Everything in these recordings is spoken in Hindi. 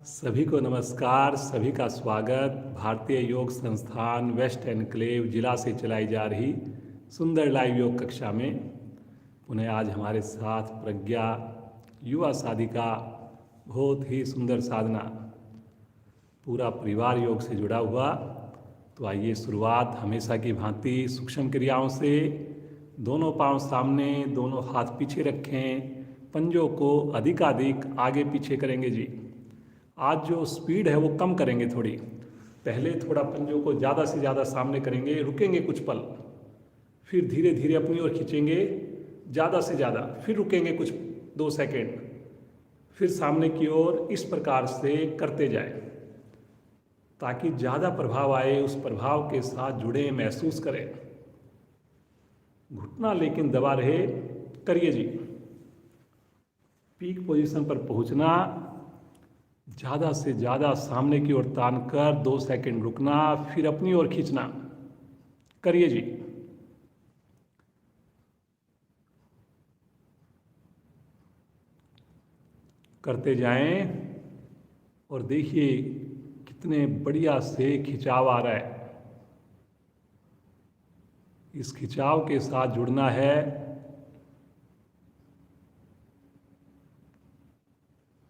सभी को नमस्कार। सभी का स्वागत भारतीय योग संस्थान वेस्ट एनक्लेव जिला से चलाई जा रही सुंदर लाइव योग कक्षा में। पुनः आज हमारे साथ प्रज्ञा युवा साधिका, बहुत ही सुंदर साधना, पूरा परिवार योग से जुड़ा हुआ। तो आइए शुरुआत हमेशा की भांति सूक्ष्म क्रियाओं से। दोनों पांव सामने, दोनों हाथ पीछे रखें, पंजों को अधिकाधिक आगे पीछे करेंगे जी। आज जो स्पीड है वो कम करेंगे थोड़ी। पहले थोड़ा पंजों को ज़्यादा से ज़्यादा सामने करेंगे, रुकेंगे कुछ पल, फिर धीरे धीरे अपनी ओर खींचेंगे ज़्यादा से ज़्यादा, फिर रुकेंगे कुछ 2 सेकेंड, फिर सामने की ओर। इस प्रकार से करते जाए ताकि ज़्यादा प्रभाव आए, उस प्रभाव के साथ जुड़े, महसूस करें। घुटना लेकिन दबा रहे, करिए जी। पीक पोजीशन पर पहुंचना, ज़्यादा से ज़्यादा सामने की ओर तान कर 2 सेकेंड रुकना, फिर अपनी ओर खींचना। करिए जी। करते जाएं और देखिए कितने बढ़िया से खिंचाव आ रहा है। इस खिंचाव के साथ जुड़ना है।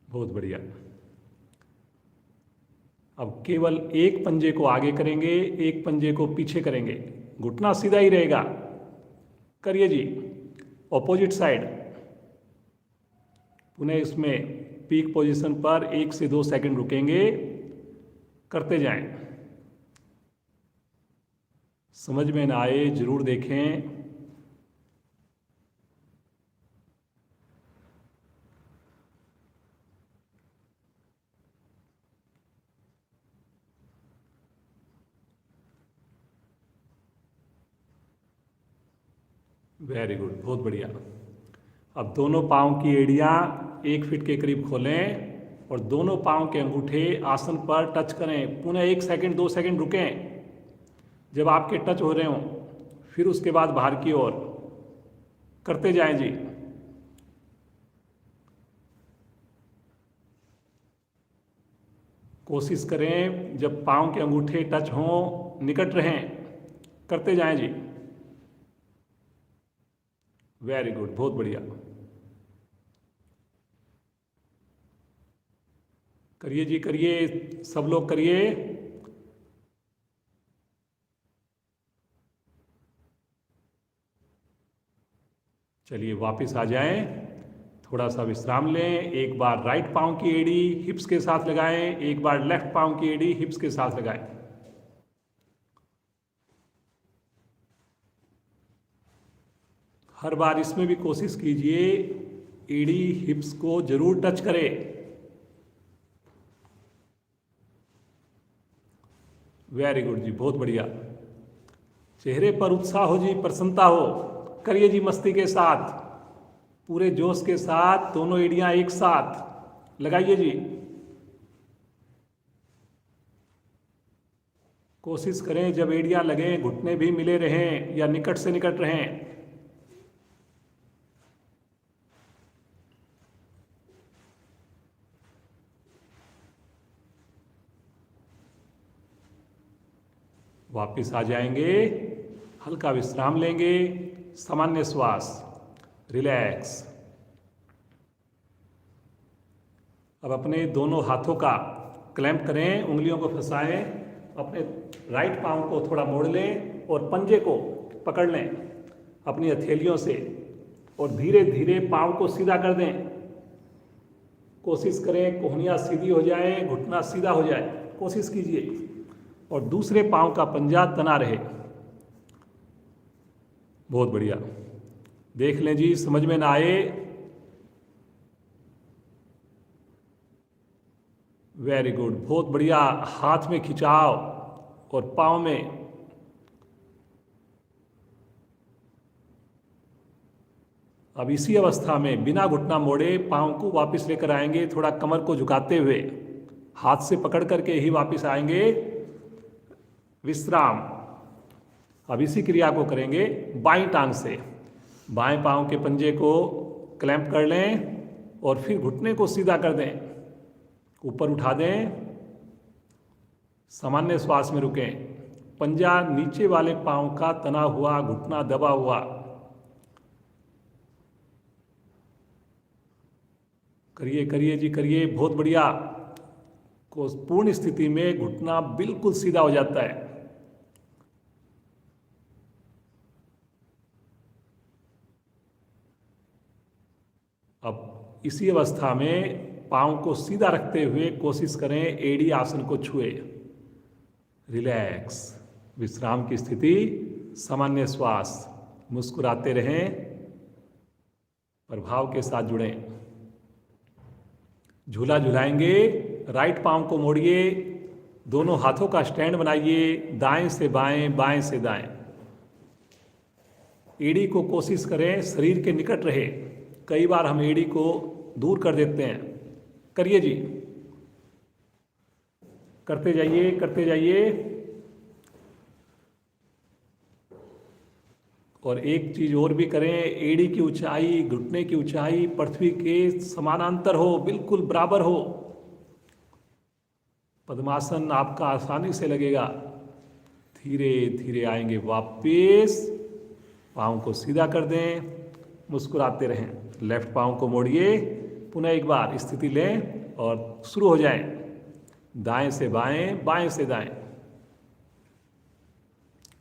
बहुत बढ़िया। अब केवल एक पंजे को आगे करेंगे, एक पंजे को पीछे करेंगे, घुटना सीधा ही रहेगा। करिए जी। Opposite side. पुनः इसमें पीक पोजीशन पर 1 से 2 सेकंड रुकेंगे। करते जाएं। समझ में ना आए जरूर देखें। वेरी गुड, बहुत बढ़िया। अब दोनों पाँव की एड़ियाँ 1 फीट के करीब खोलें और दोनों पाँव के अंगूठे आसन पर टच करें। पुनः 1 सेकंड 2 सेकंड रुकें जब आपके टच हो रहे हों, फिर उसके बाद बाहर की ओर करते जाएं जी। कोशिश करें जब पाँव के अंगूठे टच हों, निकट रहें। करते जाएं जी। वेरी गुड, बहुत बढ़िया। करिए जी, करिए, सब लोग करिए। चलिए वापस आ जाएं, थोड़ा सा विश्राम लें। एक बार राइट पाँव की एड़ी हिप्स के साथ लगाएं, एक बार लेफ्ट पाँव की एड़ी हिप्स के साथ लगाएं। हर बार इसमें भी कोशिश कीजिए एड़ी हिप्स को जरूर टच करे। वेरी गुड जी, बहुत बढ़िया। चेहरे पर उत्साह हो जी, प्रसन्नता हो। करिए जी मस्ती के साथ, पूरे जोश के साथ दोनों एड़ियां एक साथ लगाइए जी। कोशिश करें जब एड़ियां लगें घुटने भी मिले रहें या निकट से निकट रहें। वापिस आ जाएंगे, हल्का विश्राम लेंगे, सामान्य श्वास, रिलैक्स। अब अपने दोनों हाथों का क्लैंप करें, उंगलियों को फंसाएं, अपने राइट पाँव को थोड़ा मोड़ लें और पंजे को पकड़ लें अपनी हथेलियों से और धीरे धीरे पाँव को सीधा कर दें। कोशिश करें कोहनियाँ सीधी हो जाए, घुटना सीधा हो जाए, कोशिश कीजिए और दूसरे पाँव का पंजा तना रहे। बहुत बढ़िया। देख लें जी, समझ में ना आए। वेरी गुड, बहुत बढ़िया। हाथ में खिंचाव और पाँव में। अब इसी अवस्था में बिना घुटना मोड़े पाँव को वापस लेकर आएंगे, थोड़ा कमर को झुकाते हुए हाथ से पकड़ करके ही वापस आएंगे। विश्राम। अब इसी क्रिया को करेंगे बाईं टांग से। बाएं पाँव के पंजे को क्लैंप कर लें और फिर घुटने को सीधा कर दें। ऊपर उठा दें, सामान्य श्वास में रुकें। पंजा नीचे वाले पांव का तना हुआ, घुटना दबा हुआ। करिए करिए जी, करिए, बहुत बढ़िया। को पूर्ण स्थिति में घुटना बिल्कुल सीधा हो जाता है। अब इसी अवस्था में पांव को सीधा रखते हुए कोशिश करें एड़ी आसन को छुए। रिलैक्स, विश्राम की स्थिति, सामान्य श्वास, मुस्कुराते रहें, प्रभाव के साथ जुड़ें। झूला झुलाएंगे, राइट पांव को मोड़िए, दोनों हाथों का स्टैंड बनाइए, दाएं से बाएं, बाएं से दाएं। एड़ी को कोशिश करें शरीर के निकट रहे। कई बार हम एड़ी को दूर कर देते हैं। करिए जी, करते जाइए, करते जाइए। और एक चीज और भी करें, एड़ी की ऊंचाई, घुटने की ऊंचाई पृथ्वी के समानांतर हो, बिल्कुल बराबर हो। पद्मासन आपका आसानी से लगेगा। धीरे धीरे आएंगे वापस, पाँव को सीधा कर दें, मुस्कुराते रहें। लेफ्ट पाँव को मोड़िए, पुनः एक बार स्थिति लें और शुरू हो जाएं। दाएं से बाएं, बाएं से दाएं।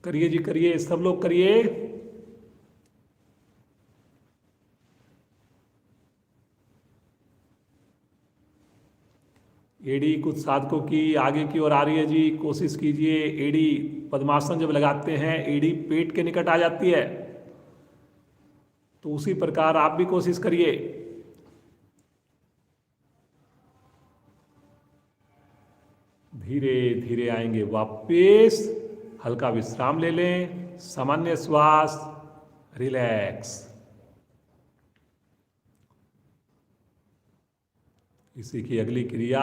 करिए जी, करिए, सब लोग करिए। एड़ी कुछ साधकों की आगे की ओर आ रही है जी, कोशिश कीजिए। एड़ी पद्मासन जब लगाते हैं, एड़ी पेट के निकट आ जाती है, तो उसी प्रकार आप भी कोशिश करिए। धीरे धीरे आएंगे वापस, हल्का विश्राम ले लें, सामान्य श्वास, रिलैक्स। इसी की अगली क्रिया,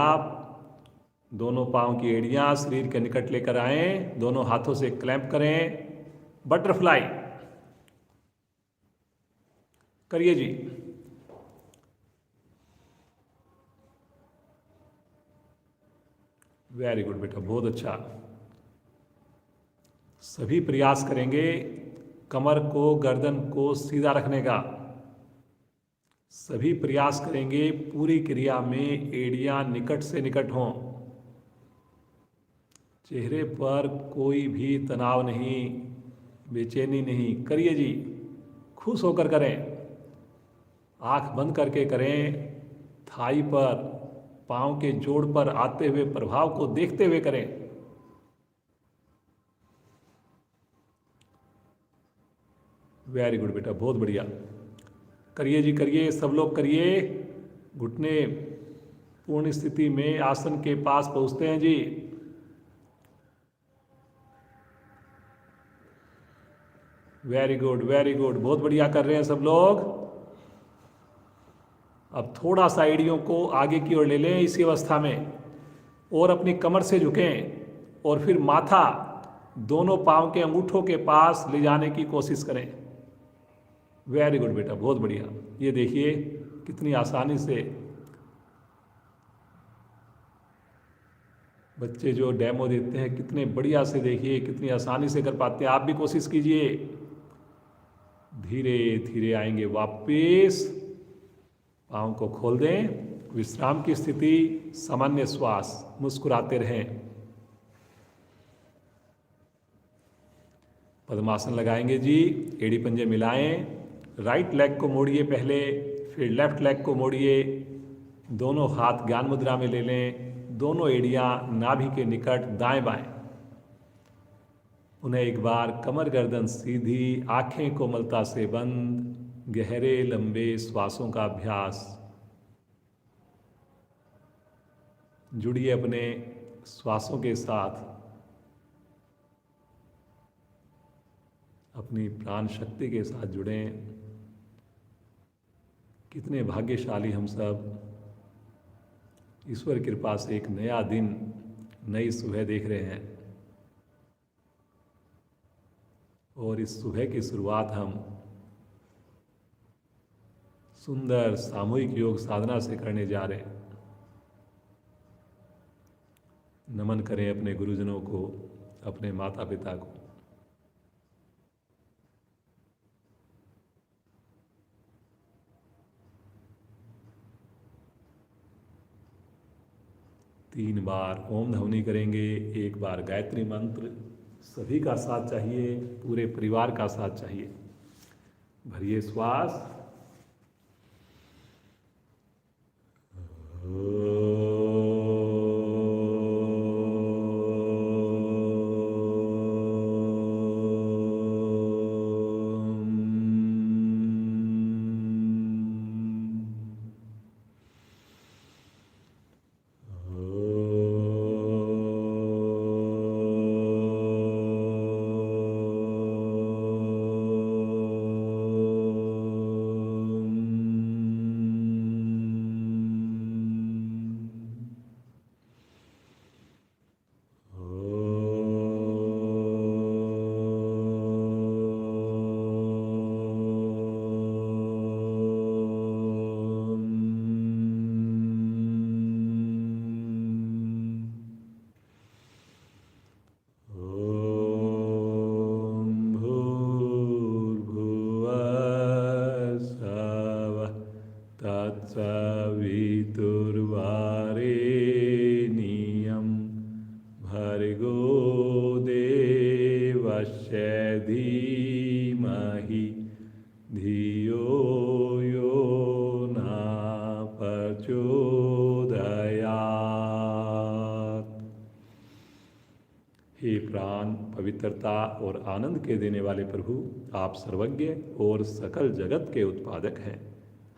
दोनों पांव की एड़ियां शरीर के निकट लेकर आएं, दोनों हाथों से क्लैंप करें, बटरफ्लाई। करिए जी। वेरी गुड बेटा, बहुत अच्छा। सभी प्रयास करेंगे कमर को, गर्दन को सीधा रखने का। सभी प्रयास करेंगे पूरी क्रिया में एड़ियां निकट से निकट हों। चेहरे पर कोई भी तनाव नहीं, बेचैनी नहीं। करिए जी, खुश होकर करें, आंख बंद करके करें। थाई पर, पांव के जोड़ पर आते हुए प्रभाव को देखते हुए करें। वेरी गुड बेटा, बहुत बढ़िया। करिए जी, करिए, सब लोग करिए। घुटने पूर्ण स्थिति में आसन के पास पहुंचते हैं जी। वेरी गुड, वेरी गुड, बहुत बढ़िया कर रहे हैं सब लोग। अब थोड़ा सा एड़ियों को आगे की ओर ले लें इसी अवस्था में, और अपनी कमर से झुकें, और फिर माथा दोनों पांव के अंगूठों के पास ले जाने की कोशिश करें। वेरी गुड बेटा, बहुत बढ़िया। ये देखिए कितनी आसानी से बच्चे जो डेमो देते हैं, कितने बढ़िया से, देखिए कितनी आसानी से कर पाते हैं। आप भी कोशिश कीजिए। धीरे धीरे आएंगे वापस, पाँव को खोल दें, विश्राम की स्थिति, सामान्य श्वास, मुस्कुराते रहें। पद्मासन लगाएंगे जी। एड़ी पंजे मिलाएं, राइट लेग को मोड़िए पहले, फिर लेफ्ट लेग को मोड़िए, दोनों हाथ ज्ञान मुद्रा में ले लें, दोनों एड़ियां नाभि के निकट दाएं बाएं। उन्हें एक बार कमर गर्दन सीधी, आंखें कोमलता से बंद, गहरे लंबे श्वासों का अभ्यास। जुड़िए अपने श्वासों के साथ, अपनी प्राण शक्ति के साथ जुड़ें। कितने भाग्यशाली हम सब, ईश्वर कृपा से एक नया दिन, नई सुबह देख रहे हैं। और इस सुबह की शुरुआत हम सुंदर सामूहिक योग साधना से करने जा रहे हैं। नमन करें अपने गुरुजनों को, अपने माता पिता को। तीन बार ओम ध्वनि करेंगे, एक बार गायत्री मंत्र। सभी का साथ चाहिए, पूरे परिवार का साथ चाहिए। भरिए श्वास। तत्सवितुर्वरेण्यं भर्गो देवस्य धीमहि धियो यो न प्रचोदयात्। हे प्राण, पवित्रता और आनंद के देने वाले प्रभु, आप सर्वज्ञ और सकल जगत के उत्पादक हैं।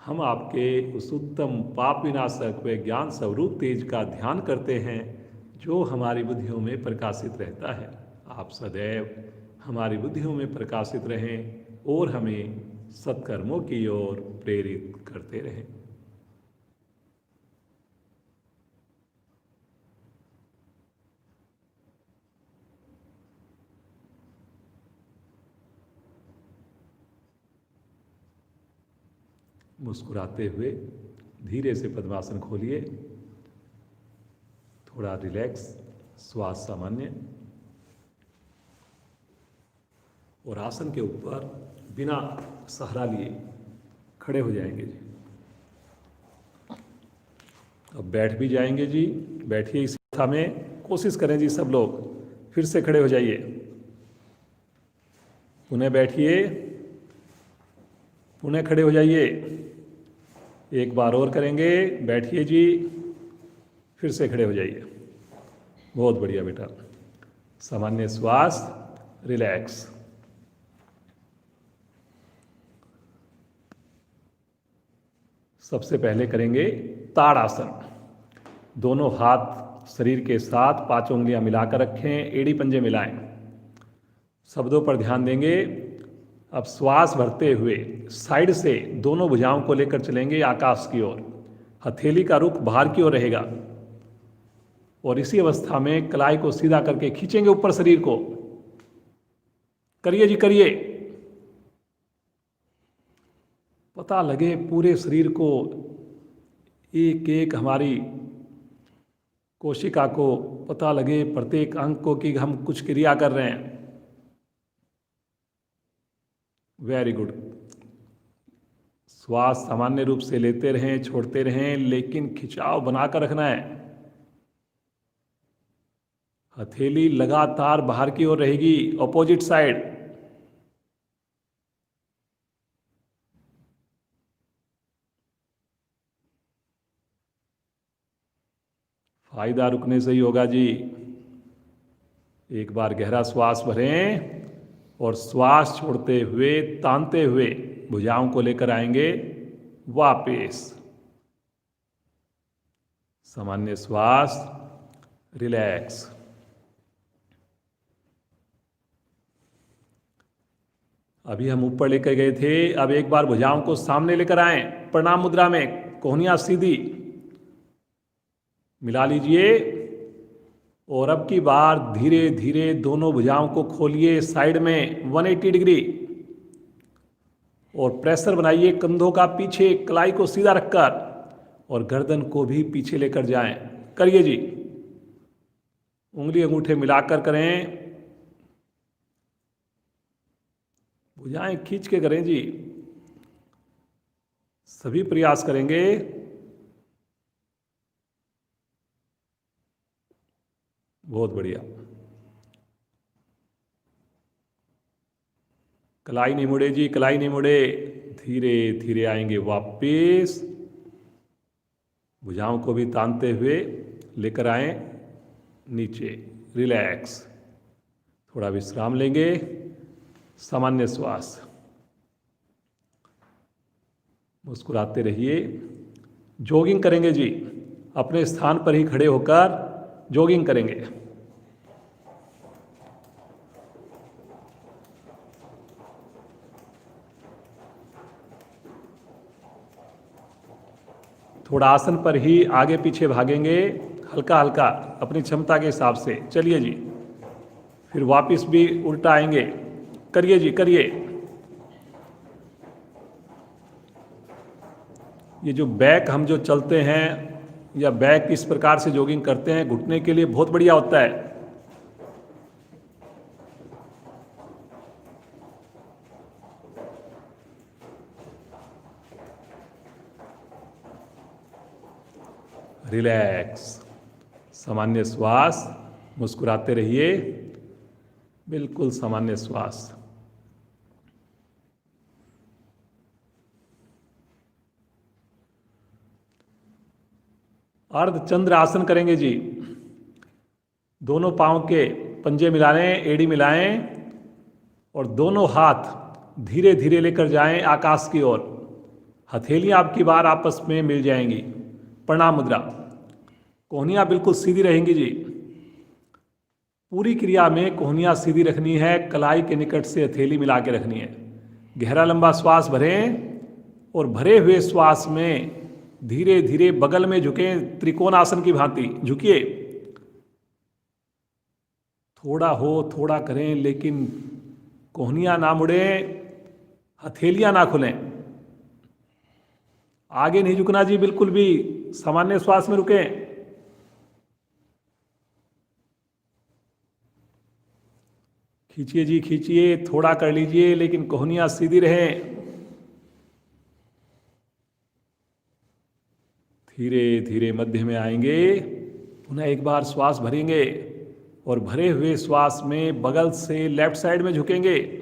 हम आपके उस उत्तम पाप विनाशक व ज्ञान स्वरूप तेज का ध्यान करते हैं जो हमारी बुद्धियों में प्रकाशित रहता है। आप सदैव हमारी बुद्धियों में प्रकाशित रहें और हमें सत्कर्मों की ओर प्रेरित करते रहें। मुस्कुराते हुए धीरे से पद्मासन खोलिए, थोड़ा रिलैक्स, श्वास सामान्य, और आसन के ऊपर बिना सहारा लिए खड़े हो जाएंगे जी। अब बैठ भी जाएंगे जी। बैठिए इस अवस्था में, कोशिश करें जी सब लोग, फिर से खड़े हो जाइए। पुनः बैठिए, पुनः खड़े हो जाइए। एक बार और करेंगे, बैठिए जी, फिर से खड़े हो जाइए। बहुत बढ़िया बेटा। सामान्य श्वास, रिलैक्स। सबसे पहले करेंगे ताड़ासन। दोनों हाथ शरीर के साथ 5 उंगलियां मिलाकर रखें, एड़ी पंजे मिलाएं। शब्दों पर ध्यान देंगे। अब श्वास भरते हुए साइड से दोनों भुजाओं को लेकर चलेंगे आकाश की ओर। हथेली का रुख बाहर की ओर रहेगा और इसी अवस्था में कलाई को सीधा करके खींचेंगे ऊपर शरीर को। करिए जी, करिए। पता लगे पूरे शरीर को, एक एक हमारी कोशिका को पता लगे, प्रत्येक अंग को, कि हम कुछ क्रिया कर रहे हैं। Very good. श्वास सामान्य रूप से लेते रहें, छोड़ते रहें, लेकिन खिंचाव बनाकर रखना है। हथेली लगातार बाहर की ओर रहेगी, ऑपोजिट साइड। फायदा रुकने से ही होगा जी। एक बार गहरा श्वास भरें और श्वास छोड़ते हुए, तानते हुए भुजाओं को लेकर आएंगे वापस। सामान्य श्वास, रिलैक्स। अभी हम ऊपर लेकर गए थे, अब एक बार भुजाओं को सामने लेकर आए, प्रणाम मुद्रा में, कोहनियां सीधी मिला लीजिए। और अब की बार धीरे धीरे दोनों भुजाओं को खोलिए साइड में 180 डिग्री और प्रेशर बनाइए कंधों का पीछे, कलाई को सीधा रखकर, और गर्दन को भी पीछे लेकर जाएं। करिए जी। उंगली अंगूठे मिलाकर करें, भुजाएं खींच के करें जी। सभी प्रयास करेंगे। बहुत बढ़िया। कलाई नहीं मुड़े जी, कलाई नहीं मुड़े। धीरे धीरे आएंगे वापिस। भुजाओं को भी तानते हुए लेकर आए नीचे। रिलैक्स। थोड़ा विश्राम लेंगे। सामान्य श्वास। मुस्कुराते रहिए। जॉगिंग करेंगे जी। अपने स्थान पर ही खड़े होकर जॉगिंग करेंगे। थोड़ा आसन पर ही आगे पीछे भागेंगे, हल्का हल्का अपनी क्षमता के हिसाब से। चलिए जी। फिर वापस भी उल्टा आएंगे। करिए जी, करिए। ये जो बैक हम जो चलते हैं या बैक इस प्रकार से जॉगिंग करते हैं, घुटने के लिए बहुत बढ़िया होता है। रिलैक्स। सामान्य श्वास। मुस्कुराते रहिए। बिल्कुल सामान्य श्वास। अर्धचंद्र आसन करेंगे जी। दोनों पांव के पंजे मिला लें, एड़ी मिलाएं और दोनों हाथ धीरे धीरे लेकर जाएं आकाश की ओर। हथेलियां आपकी बार आपस में मिल जाएंगी। प्रणाम मुद्रा। कोहनियां बिल्कुल सीधी रहेंगी जी। पूरी क्रिया में कोहनियां सीधी रखनी है, कलाई के निकट से हथेली मिला के रखनी है। गहरा लंबा श्वास भरें और भरे हुए श्वास में धीरे धीरे बगल में झुकें, त्रिकोणासन की भांति झुकिए। थोड़ा हो थोड़ा करें, लेकिन कोहनियां ना मुड़े, हथेलियां ना खुलें। आगे नहीं झुकना जी बिल्कुल भी। सामान्य श्वास में रुकें। खींचिए जी, खींचिए। थोड़ा कर लीजिए, लेकिन कोहनियां सीधी रहें। धीरे धीरे मध्य में आएंगे। पुनः एक बार श्वास भरेंगे और भरे हुए श्वास में बगल से लेफ्ट साइड में झुकेंगे।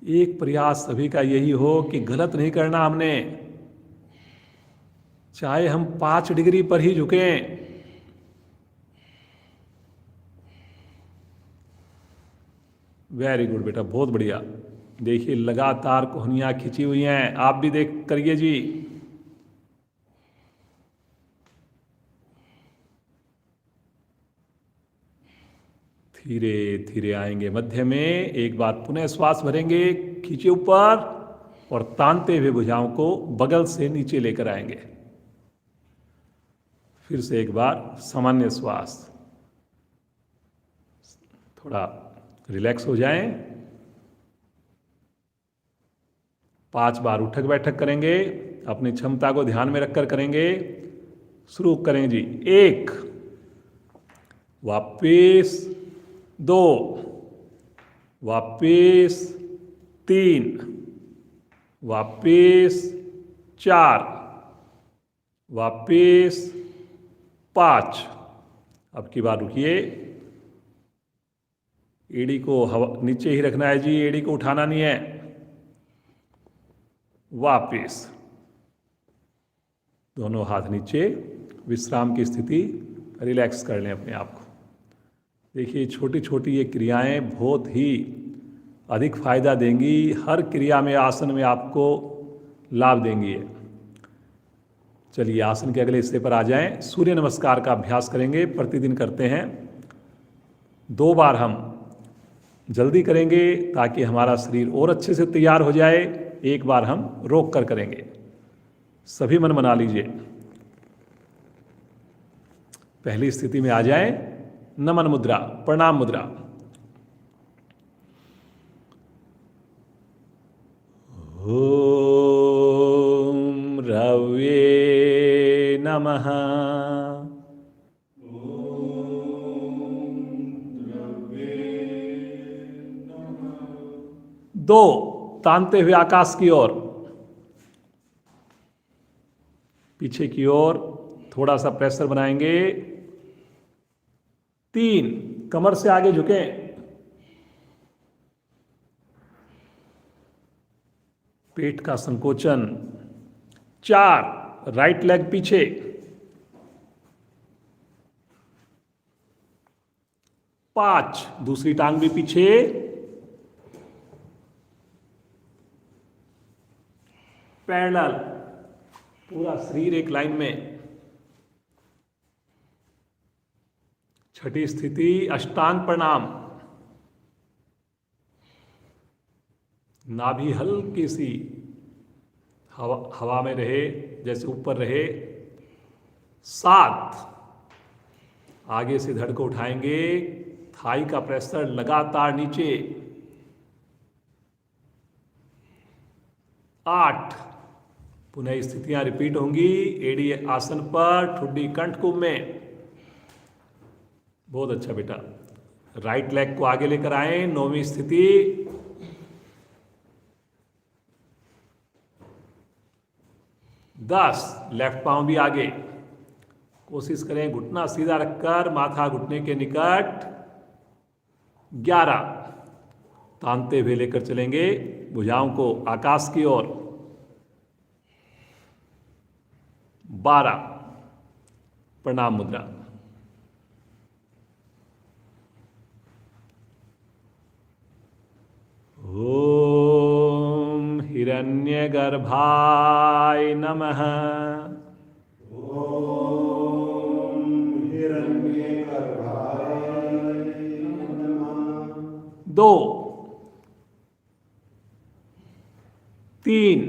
एक प्रयास सभी का यही हो कि गलत नहीं करना हमने। चाहे हम 5 डिग्री पर ही झुकें। वेरी गुड बेटा, बहुत बढ़िया। देखिए लगातार कोहनियां खिंची हुई हैं। आप भी देख करिए जी। धीरे धीरे आएंगे मध्य में। एक बार पुनः श्वास भरेंगे, खींचे ऊपर और तानते हुए भुजाओं को बगल से नीचे लेकर आएंगे। फिर से एक बार सामान्य श्वास। थोड़ा रिलैक्स हो जाएं। 5 बार उठक बैठक करेंगे। अपनी क्षमता को ध्यान में रखकर करेंगे। शुरू करें जी। 1, वापिस 2, वापिस 3, वापिस 4, वापिस 5। अब की बार रुकिए। एड़ी को नीचे ही रखना है जी, एड़ी को उठाना नहीं है। वापिस। दोनों हाथ नीचे, विश्राम की स्थिति। रिलैक्स कर लें अपने आप को। देखिए छोटी छोटी ये क्रियाएं बहुत ही अधिक फायदा देंगी। हर क्रिया में, आसन में आपको लाभ देंगी। चलिए आसन के अगले हिस्से पर आ जाएं। सूर्य नमस्कार का अभ्यास करेंगे, प्रतिदिन करते हैं। 2 बार हम जल्दी करेंगे ताकि हमारा शरीर और अच्छे से तैयार हो जाए। 1 बार हम रोक कर करेंगे। सभी मन बना लीजिए। पहली स्थिति में आ जाएं। नमन मुद्रा, प्रणाम मुद्रा। ओम रवे नमः। 2 तानते हुए आकाश की ओर, पीछे की ओर थोड़ा सा प्रेशर बनाएंगे। 3 कमर से आगे झुकें, पेट का संकोचन। 4 राइट लेग पीछे। 5 दूसरी टांग भी पीछे। पैरेलल, पूरा शरीर एक लाइन में। छठी स्थिति अष्टांग प्रणाम। नाभि हल्की सी हवा में रहे, जैसे ऊपर रहे। 7 आगे से धड़ को उठाएंगे, थाई का प्रेशर लगातार नीचे। 8 पुनः स्थितियां रिपीट होंगी, एडी आसन पर, ठुड्डी कंठ कुंभ में। बहुत अच्छा बेटा। राइट लेग को आगे लेकर आए, 9वीं स्थिति। 10 लेफ्ट पांव भी आगे। कोशिश करें घुटना सीधा रखकर, माथा घुटने के निकट। 11 तानते हुए लेकर चलेंगे भुजाओं को आकाश की ओर। 12 प्रणाम मुद्रा। ओम हिरण्यगर्भाय नमः। ओम हिरण्यगर्भाय नमः। 2 3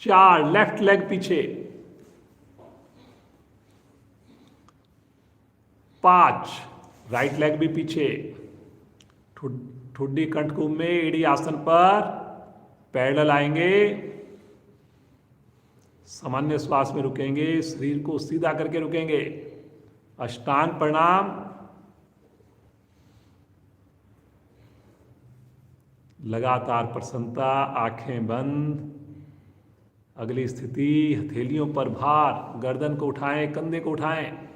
4 लेफ्ट लेग पीछे। 5 राइट लेग भी पीछे। ठुड्डी कंठ कुंभ में, एडी आसन पर, पैरेलल आएंगे। सामान्य श्वास में रुकेंगे, शरीर को सीधा करके रुकेंगे। अष्टांग प्रणाम। लगातार प्रसन्नता, आंखें बंद। अगली स्थिति हथेलियों पर भार, गर्दन को उठाएं, कंधे को उठाएं।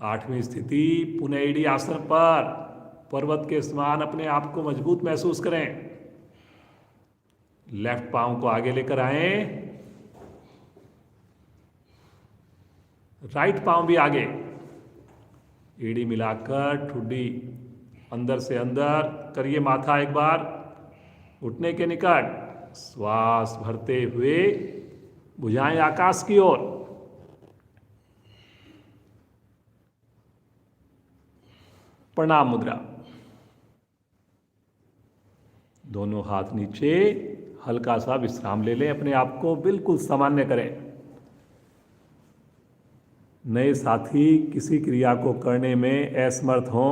8वीं स्थिति पुनः एडी आसन पर, पर्वत के समान अपने आप को मजबूत महसूस करें। लेफ्ट पांव को आगे लेकर आए, राइट पांव भी आगे। एड़ी मिलाकर ठुड्डी अंदर से अंदर करिए, माथा एक बार घुटने के निकट। श्वास भरते हुए भुजाएं आकाश की ओर। प्रणाम मुद्रा। दोनों हाथ नीचे, हल्का सा विश्राम ले लें, अपने आप को बिल्कुल सामान्य करें। नए साथी किसी क्रिया को करने में असमर्थ हों,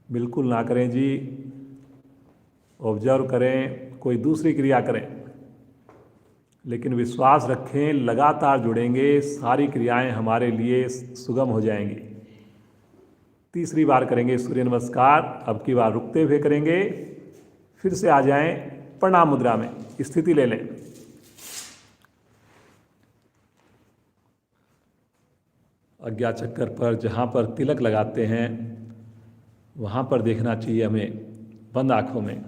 बिल्कुल ना करें जी। ऑब्जर्व करें, कोई दूसरी क्रिया करें, लेकिन विश्वास रखें, लगातार जुड़ेंगे, सारी क्रियाएं हमारे लिए सुगम हो जाएंगी। तीसरी बार करेंगे सूर्य नमस्कार। अब की बार रुकते हुए करेंगे। फिर से आ जाएं प्रणाम मुद्रा में, स्थिति ले लें। आज्ञा चक्कर पर जहाँ पर तिलक लगाते हैं वहाँ पर देखना चाहिए हमें, बंद आँखों में।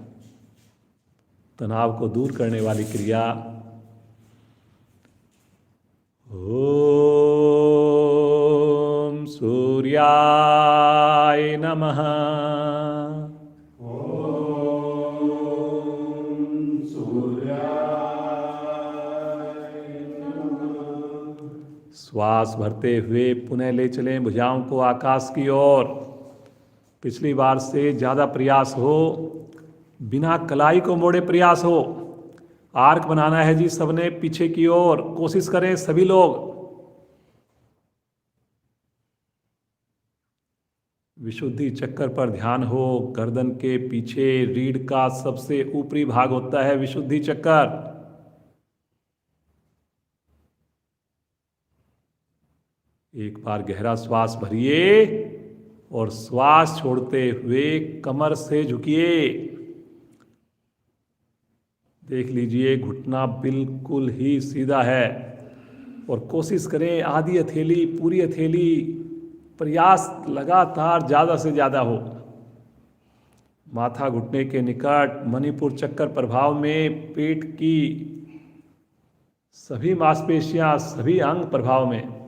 तनाव को दूर करने वाली क्रिया। ओम सूर्याय नमः। ओम सूर्याय नमः। श्वास भरते हुए पुनः ले चलें भुजाओं को आकाश की ओर। पिछली बार से ज़्यादा प्रयास हो, बिना कलाई को मोड़े प्रयास हो। आर्क बनाना है जी सबने पीछे की ओर, कोशिश करें सभी लोग। विशुद्धि चक्कर पर ध्यान हो। गर्दन के पीछे रीढ़ का सबसे ऊपरी भाग होता है विशुद्धि चक्कर। एक बार गहरा श्वास भरिए और श्वास छोड़ते हुए कमर से झुकिए। देख लीजिए घुटना बिल्कुल ही सीधा है और कोशिश करें आधी हथेली पूरी हथेली, प्रयास लगातार ज़्यादा से ज़्यादा हो। माथा घुटने के निकट, मणिपुर चक्कर प्रभाव में, पेट की सभी मांसपेशियां, सभी अंग प्रभाव में।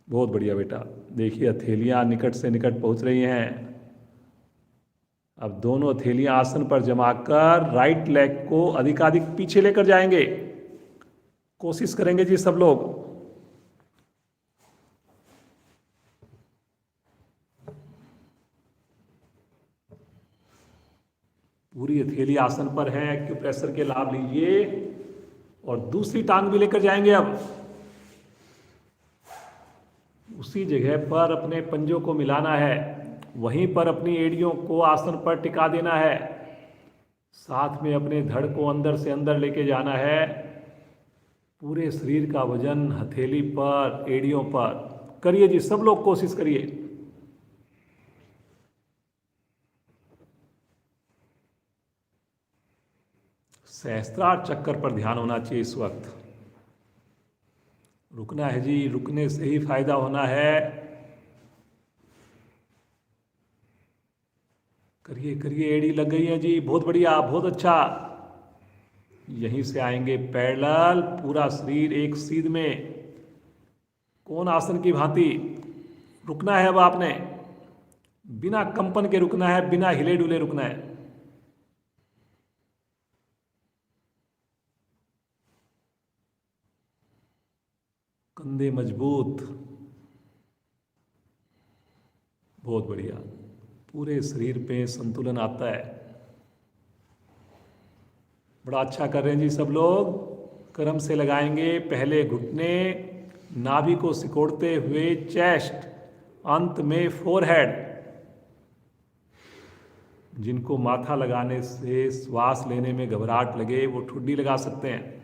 बहुत बढ़िया बेटा। देखिए हथेलियां निकट से निकट पहुंच रही हैं। अब दोनों हथेलियां आसन पर जमाकर राइट लेग को अधिकाधिक पीछे लेकर जाएंगे। कोशिश करेंगे जी सब लोग। पूरी हथेली आसन पर है, एक्यूप्रेशर के लाभ लीजिए और दूसरी टांग भी लेकर जाएंगे। अब उसी जगह पर अपने पंजों को मिलाना है, वहीं पर अपनी एड़ियों को आसन पर टिका देना है। साथ में अपने धड़ को अंदर से अंदर लेके जाना है। पूरे शरीर का वजन हथेली पर, एड़ियों पर करिए जी, सब लोग कोशिश करिए। सहस्त्रार चक्कर पर ध्यान होना चाहिए इस वक्त। रुकना है जी, रुकने से ही फायदा होना है। करिए करिए, एड़ी लग गई है जी, बहुत बढ़िया, बहुत अच्छा। यहीं से आएंगे पैरेलल, पूरा शरीर एक सीध में, कौन आसन की भांति। रुकना है अब आपने, बिना कंपन के रुकना है, बिना हिले डुले रुकना है। कंधे मजबूत, बहुत बढ़िया। पूरे शरीर पे संतुलन आता है। बड़ा अच्छा कर रहे हैं जी सब लोग। क्रम से लगाएंगे, पहले घुटने, नाभि को सिकोड़ते हुए चेस्ट, अंत में फोरहेड। जिनको माथा लगाने से श्वास लेने में घबराहट लगे वो ठुड्डी लगा सकते हैं।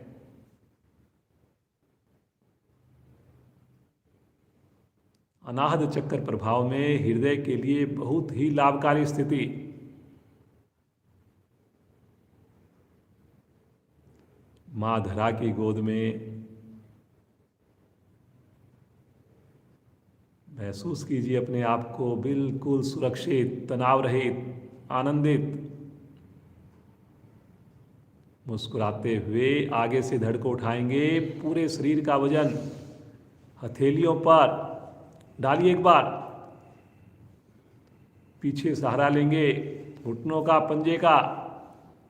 अनाहत चक्कर प्रभाव में हृदय के लिए बहुत ही लाभकारी स्थिति। मां धरा की गोद में महसूस कीजिए अपने आप को बिल्कुल सुरक्षित, तनाव रहित, आनंदित। मुस्कुराते हुए आगे से धड़ को उठाएंगे, पूरे शरीर का वजन हथेलियों पर डालिए। एक बार पीछे सहारा लेंगे, घुटनों का, पंजे का,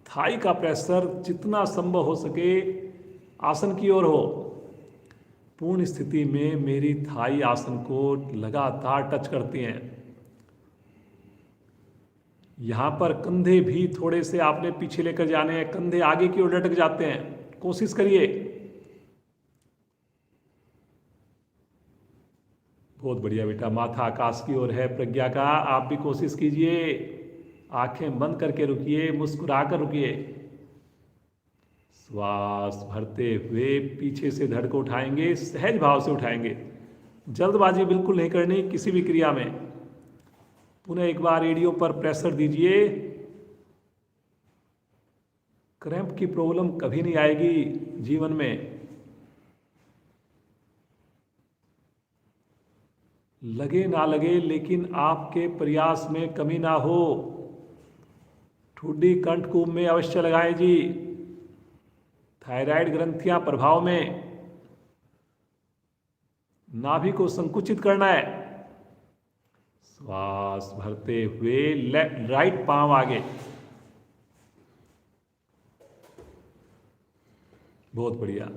थाई का प्रेशर जितना संभव हो सके आसन की ओर हो। पूर्ण स्थिति में मेरी थाई आसन को लगातार टच करती हैं। यहां पर कंधे भी थोड़े से आपने पीछे लेकर जाने हैं, कंधे आगे की ओर लटक जाते हैं। कोशिश करिए। बहुत बढ़िया बेटा। माथा आकाश की ओर है प्रज्ञा का, आप भी कोशिश कीजिए। आंखें बंद करके रुकिए, मुस्कुरा कर रुकिए। श्वास भरते हुए पीछे से धड़ को उठाएंगे, सहज भाव से उठाएंगे। जल्दबाजी बिल्कुल नहीं करनी किसी भी क्रिया में। पुनः एक बार एड़ियों पर प्रेशर दीजिए। क्रैम्प की प्रॉब्लम कभी नहीं आएगी जीवन में। लगे ना लगे, लेकिन आपके प्रयास में कमी ना हो। ठुड्डी कंठकूप में अवश्य लगाएं जी। थायराइड ग्रंथियां प्रभाव में, नाभि को संकुचित करना है। श्वास भरते हुए लेफ्ट राइट पांव आगे। बहुत बढ़िया।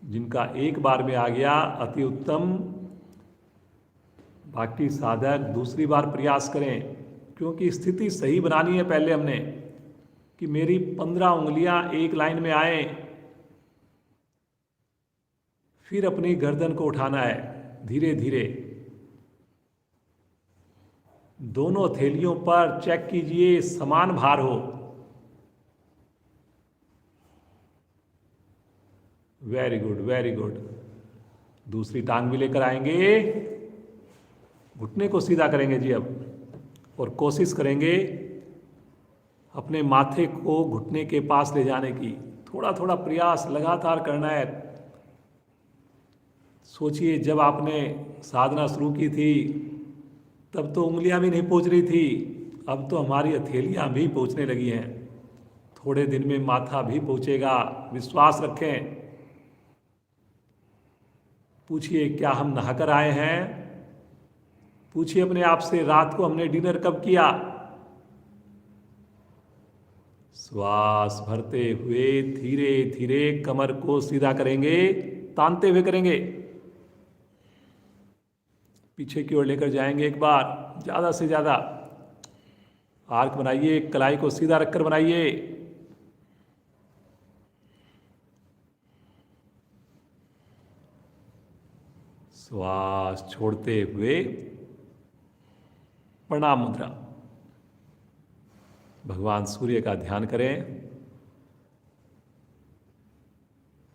जिनका एक बार में आ गया अति उत्तम। बाकी साधक दूसरी बार प्रयास करें, क्योंकि स्थिति सही बनानी है पहले हमने, कि मेरी 15 उंगलियां एक लाइन में आए। फिर अपनी गर्दन को उठाना है धीरे धीरे। दोनों हथेलियों पर चेक कीजिए समान भार हो। Very good, very good. दूसरी टांग भी लेकर आएंगे, घुटने को सीधा करेंगे जी अब, और कोशिश करेंगे अपने माथे को घुटने के पास ले जाने की। थोड़ा थोड़ा प्रयास लगातार करना है। सोचिए, जब आपने साधना शुरू की थी तब तो उंगलियां भी नहीं पहुंच रही थी, अब तो हमारी हथेलियां भी पहुंचने लगी हैं। थोड़े दिन में माथा भी पहुंचेगा, विश्वास रखें। पूछिए, क्या हम नहाकर आए हैं? पूछिए अपने आप से, रात को हमने डिनर कब किया? श्वास भरते हुए धीरे धीरे कमर को सीधा करेंगे, तानते हुए करेंगे। पीछे की ओर लेकर जाएंगे एक बार, ज्यादा से ज्यादा आर्क बनाइए, कलाई को सीधा रखकर बनाइए। श्वास छोड़ते हुए प्रणाम मुद्रा। भगवान सूर्य का ध्यान करें।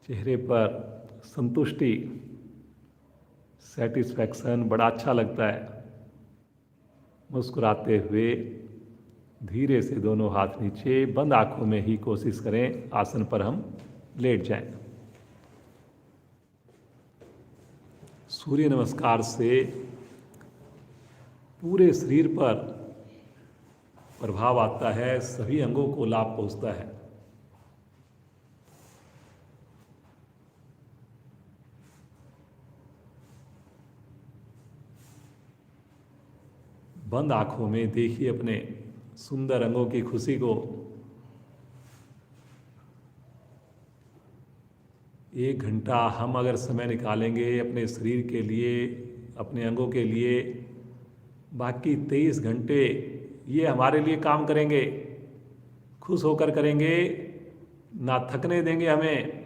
चेहरे पर संतुष्टि, सेटिस्फैक्शन बड़ा अच्छा लगता है। मुस्कुराते हुए धीरे से दोनों हाथ नीचे, बंद आंखों में ही कोशिश करें आसन पर हम लेट जाएं। सूर्य नमस्कार से पूरे शरीर पर प्रभाव आता है, सभी अंगों को लाभ पहुंचता है। बंद आंखों में देखिए अपने सुंदर अंगों की खुशी को। 1 घंटा हम अगर समय निकालेंगे अपने शरीर के लिए, अपने अंगों के लिए, बाकी 23 घंटे ये हमारे लिए काम करेंगे, खुश होकर करेंगे, ना थकने देंगे हमें।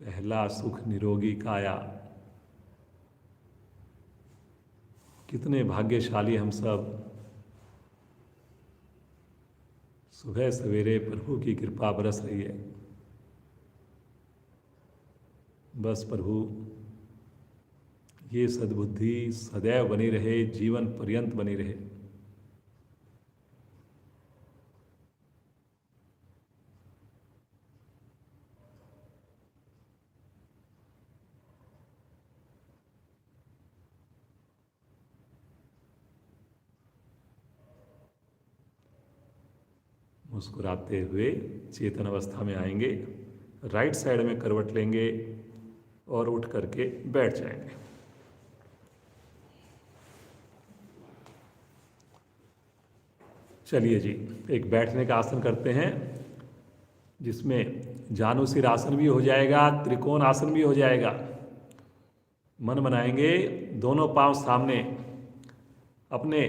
पहला सुख निरोगी काया। कितने भाग्यशाली हम सब, सुबह सवेरे प्रभु की कृपा बरस रही है। बस प्रभु ये सद्बुद्धि सदैव बनी रहे, जीवन पर्यंत बनी रहे। मुस्कुराते हुए चेतन अवस्था में आएंगे, राइट साइड में करवट लेंगे और उठ करके बैठ जाएंगे। चलिए जी, एक बैठने का आसन करते हैं जिसमें जानुसिर आसन भी हो जाएगा, त्रिकोण आसन भी हो जाएगा। मन बनाएंगे, दोनों पांव सामने, अपने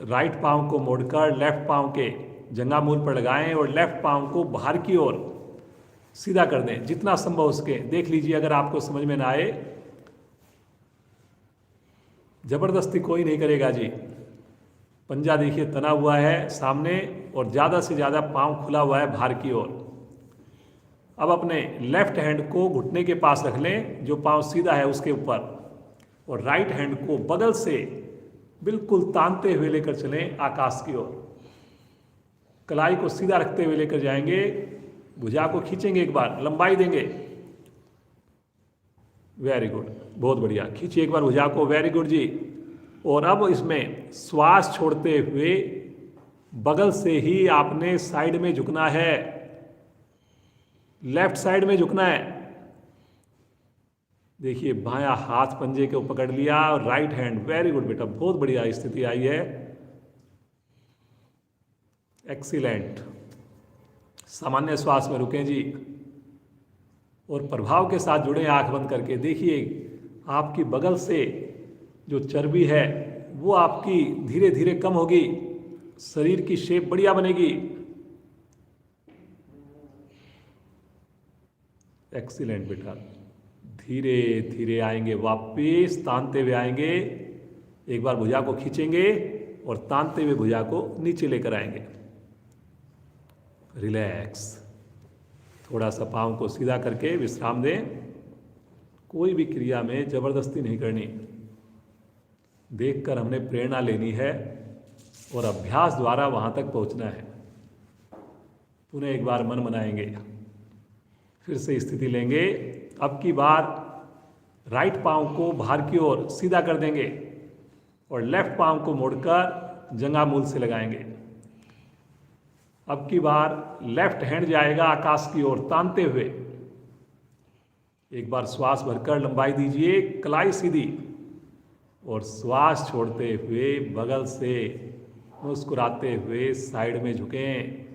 राइट पांव को मोड़कर लेफ्ट पांव के जंघा मूल पर लगाएं और लेफ्ट पांव को बाहर की ओर सीधा कर दें जितना संभव उसके। देख लीजिए, अगर आपको समझ में ना आए, जबरदस्ती कोई नहीं करेगा जी। पंजा देखिए तना हुआ है सामने और ज़्यादा से ज़्यादा पांव खुला हुआ है बाहर की ओर। अब अपने लेफ्ट हैंड को घुटने के पास रख लें, जो पांव सीधा है उसके ऊपर, और राइट हैंड को बगल से बिल्कुल तानते हुए लेकर चलें आकाश की ओर। कलाई को सीधा रखते हुए लेकर जाएंगे, भुजा को खींचेंगे, एक बार लंबाई देंगे। वेरी गुड, बहुत बढ़िया, खींचिए एक बार भुजा को, वेरी गुड जी। और अब इसमें श्वास छोड़ते हुए बगल से ही आपने साइड में झुकना है, लेफ्ट साइड में झुकना है। देखिए, बायां हाथ पंजे को पकड़ लिया और राइट हैंड, वेरी गुड बेटा, बहुत बढ़िया स्थिति आई है, एक्सीलेंट। सामान्य श्वास में रुकें जी और प्रभाव के साथ जुड़े आंख बंद करके। देखिए, आपकी बगल से जो चर्बी है वो आपकी धीरे धीरे कम होगी, शरीर की शेप बढ़िया बनेगी। एक्सीलेंट बेटा। धीरे धीरे आएंगे वापिस, तानते हुए आएंगे। एक बार भुजा को खींचेंगे और तानते हुए भुजा को नीचे लेकर आएंगे। रिलैक्स। थोड़ा सा पाँव को सीधा करके विश्राम दें। कोई भी क्रिया में जबरदस्ती नहीं करनी। देखकर हमने प्रेरणा लेनी है और अभ्यास द्वारा वहां तक पहुंचना है। पुनः एक बार मन बनाएंगे, फिर से स्थिति लेंगे। अब की बार राइट पांव को बाहर की ओर सीधा कर देंगे और लेफ्ट पांव को मोड़कर जंघा मूल से लगाएंगे। अब की बार लेफ्ट हैंड जाएगा आकाश की ओर तानते हुए। एक बार श्वास भरकर लंबाई दीजिए, कलाई सीधी, और श्वास छोड़ते हुए बगल से मुस्कुराते हुए साइड में झुकें।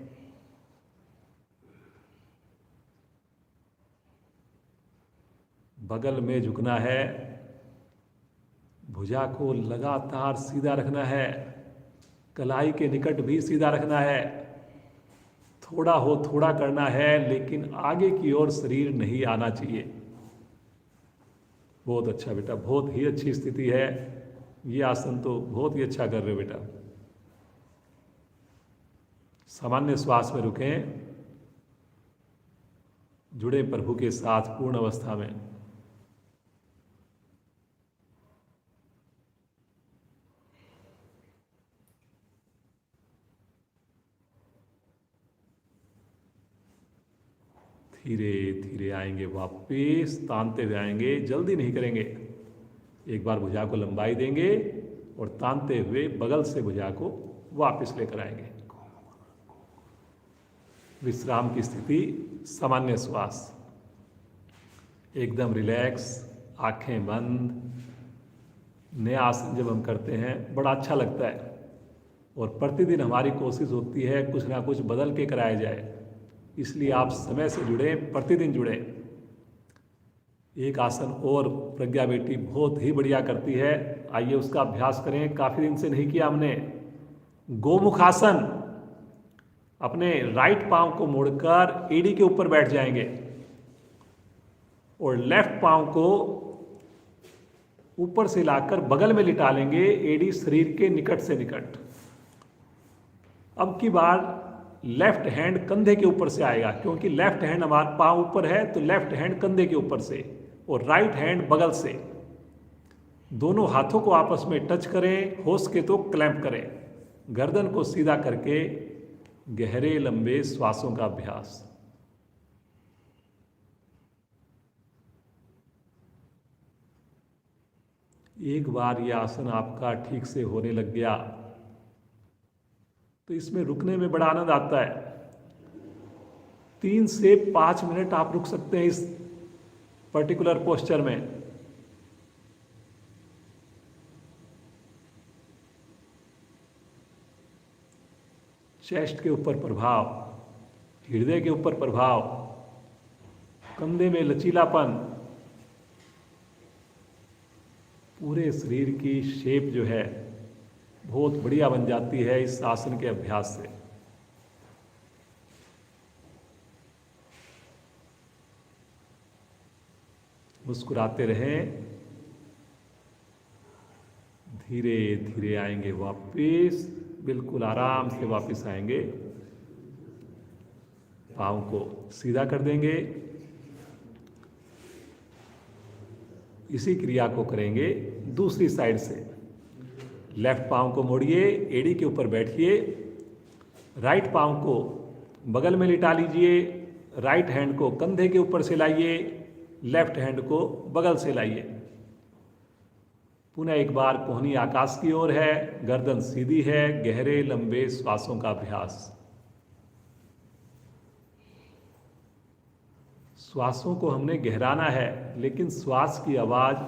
बगल में झुकना है, भुजा को लगातार सीधा रखना है, कलाई के निकट भी सीधा रखना है। थोड़ा हो थोड़ा करना है, लेकिन आगे की ओर शरीर नहीं आना चाहिए। बहुत अच्छा बेटा, बहुत ही अच्छी स्थिति है। ये आसन तो बहुत ही अच्छा कर रहे हो बेटा। सामान्य श्वास में रुकें, जुड़े प्रभु के साथ पूर्ण अवस्था में। धीरे धीरे आएंगे वापिस, तानते हुए आएंगे, जल्दी नहीं करेंगे। एक बार भुजा को लंबाई देंगे और तानते हुए बगल से भुजा को वापस लेकर आएंगे। विश्राम की स्थिति, सामान्य श्वास, एकदम रिलैक्स, आंखें बंद। नया आसन जब हम करते हैं बड़ा अच्छा लगता है, और प्रतिदिन हमारी कोशिश होती है कुछ ना कुछ बदल के कराया जाए। इसलिए आप समय से जुड़ें, प्रतिदिन जुड़ें। एक आसन और प्रज्ञा बेटी बहुत ही बढ़िया करती है, आइए उसका अभ्यास करें। काफ़ी दिन से नहीं किया हमने। गोमुख आसन। अपने राइट पांव को मोड़कर एड़ी के ऊपर बैठ जाएंगे और लेफ्ट पांव को ऊपर से लाकर बगल में लिटा लेंगे, एड़ी शरीर के निकट से निकट। अब की बार लेफ्ट हैंड कंधे के ऊपर से आएगा, क्योंकि लेफ्ट हैंड हमारा पांव ऊपर है, तो लेफ्ट हैंड कंधे के ऊपर से और राइट हैंड बगल से। दोनों हाथों को आपस में टच करें, हो सके तो क्लैंप करें। गर्दन को सीधा करके गहरे लंबे श्वासों का अभ्यास। एक बार यह आसन आपका ठीक से होने लग गया तो इसमें रुकने में बड़ा आनंद आता है। 3 से 5 मिनट आप रुक सकते हैं इस पर्टिकुलर पोस्चर में। चेस्ट के ऊपर प्रभाव, हृदय के ऊपर प्रभाव, कंधे में लचीलापन, पूरे शरीर की शेप जो है बहुत बढ़िया बन जाती है इस आसन के अभ्यास से। मुस्कुराते रहें। धीरे धीरे आएंगे वापिस, बिल्कुल आराम से वापिस आएंगे। पाँव को सीधा कर देंगे। इसी क्रिया को करेंगे दूसरी साइड से। लेफ्ट पाँव को मोड़िए, एड़ी के ऊपर बैठिए, राइट पाँव को बगल में लिटा लीजिए, राइट हैंड को कंधे के ऊपर से लाइए, लेफ्ट हैंड को बगल से लाइए। पुनः एक बार कोहनी आकाश की ओर है, गर्दन सीधी है, गहरे लंबे श्वासों का अभ्यास। श्वासों को हमने गहराना है, लेकिन श्वास की आवाज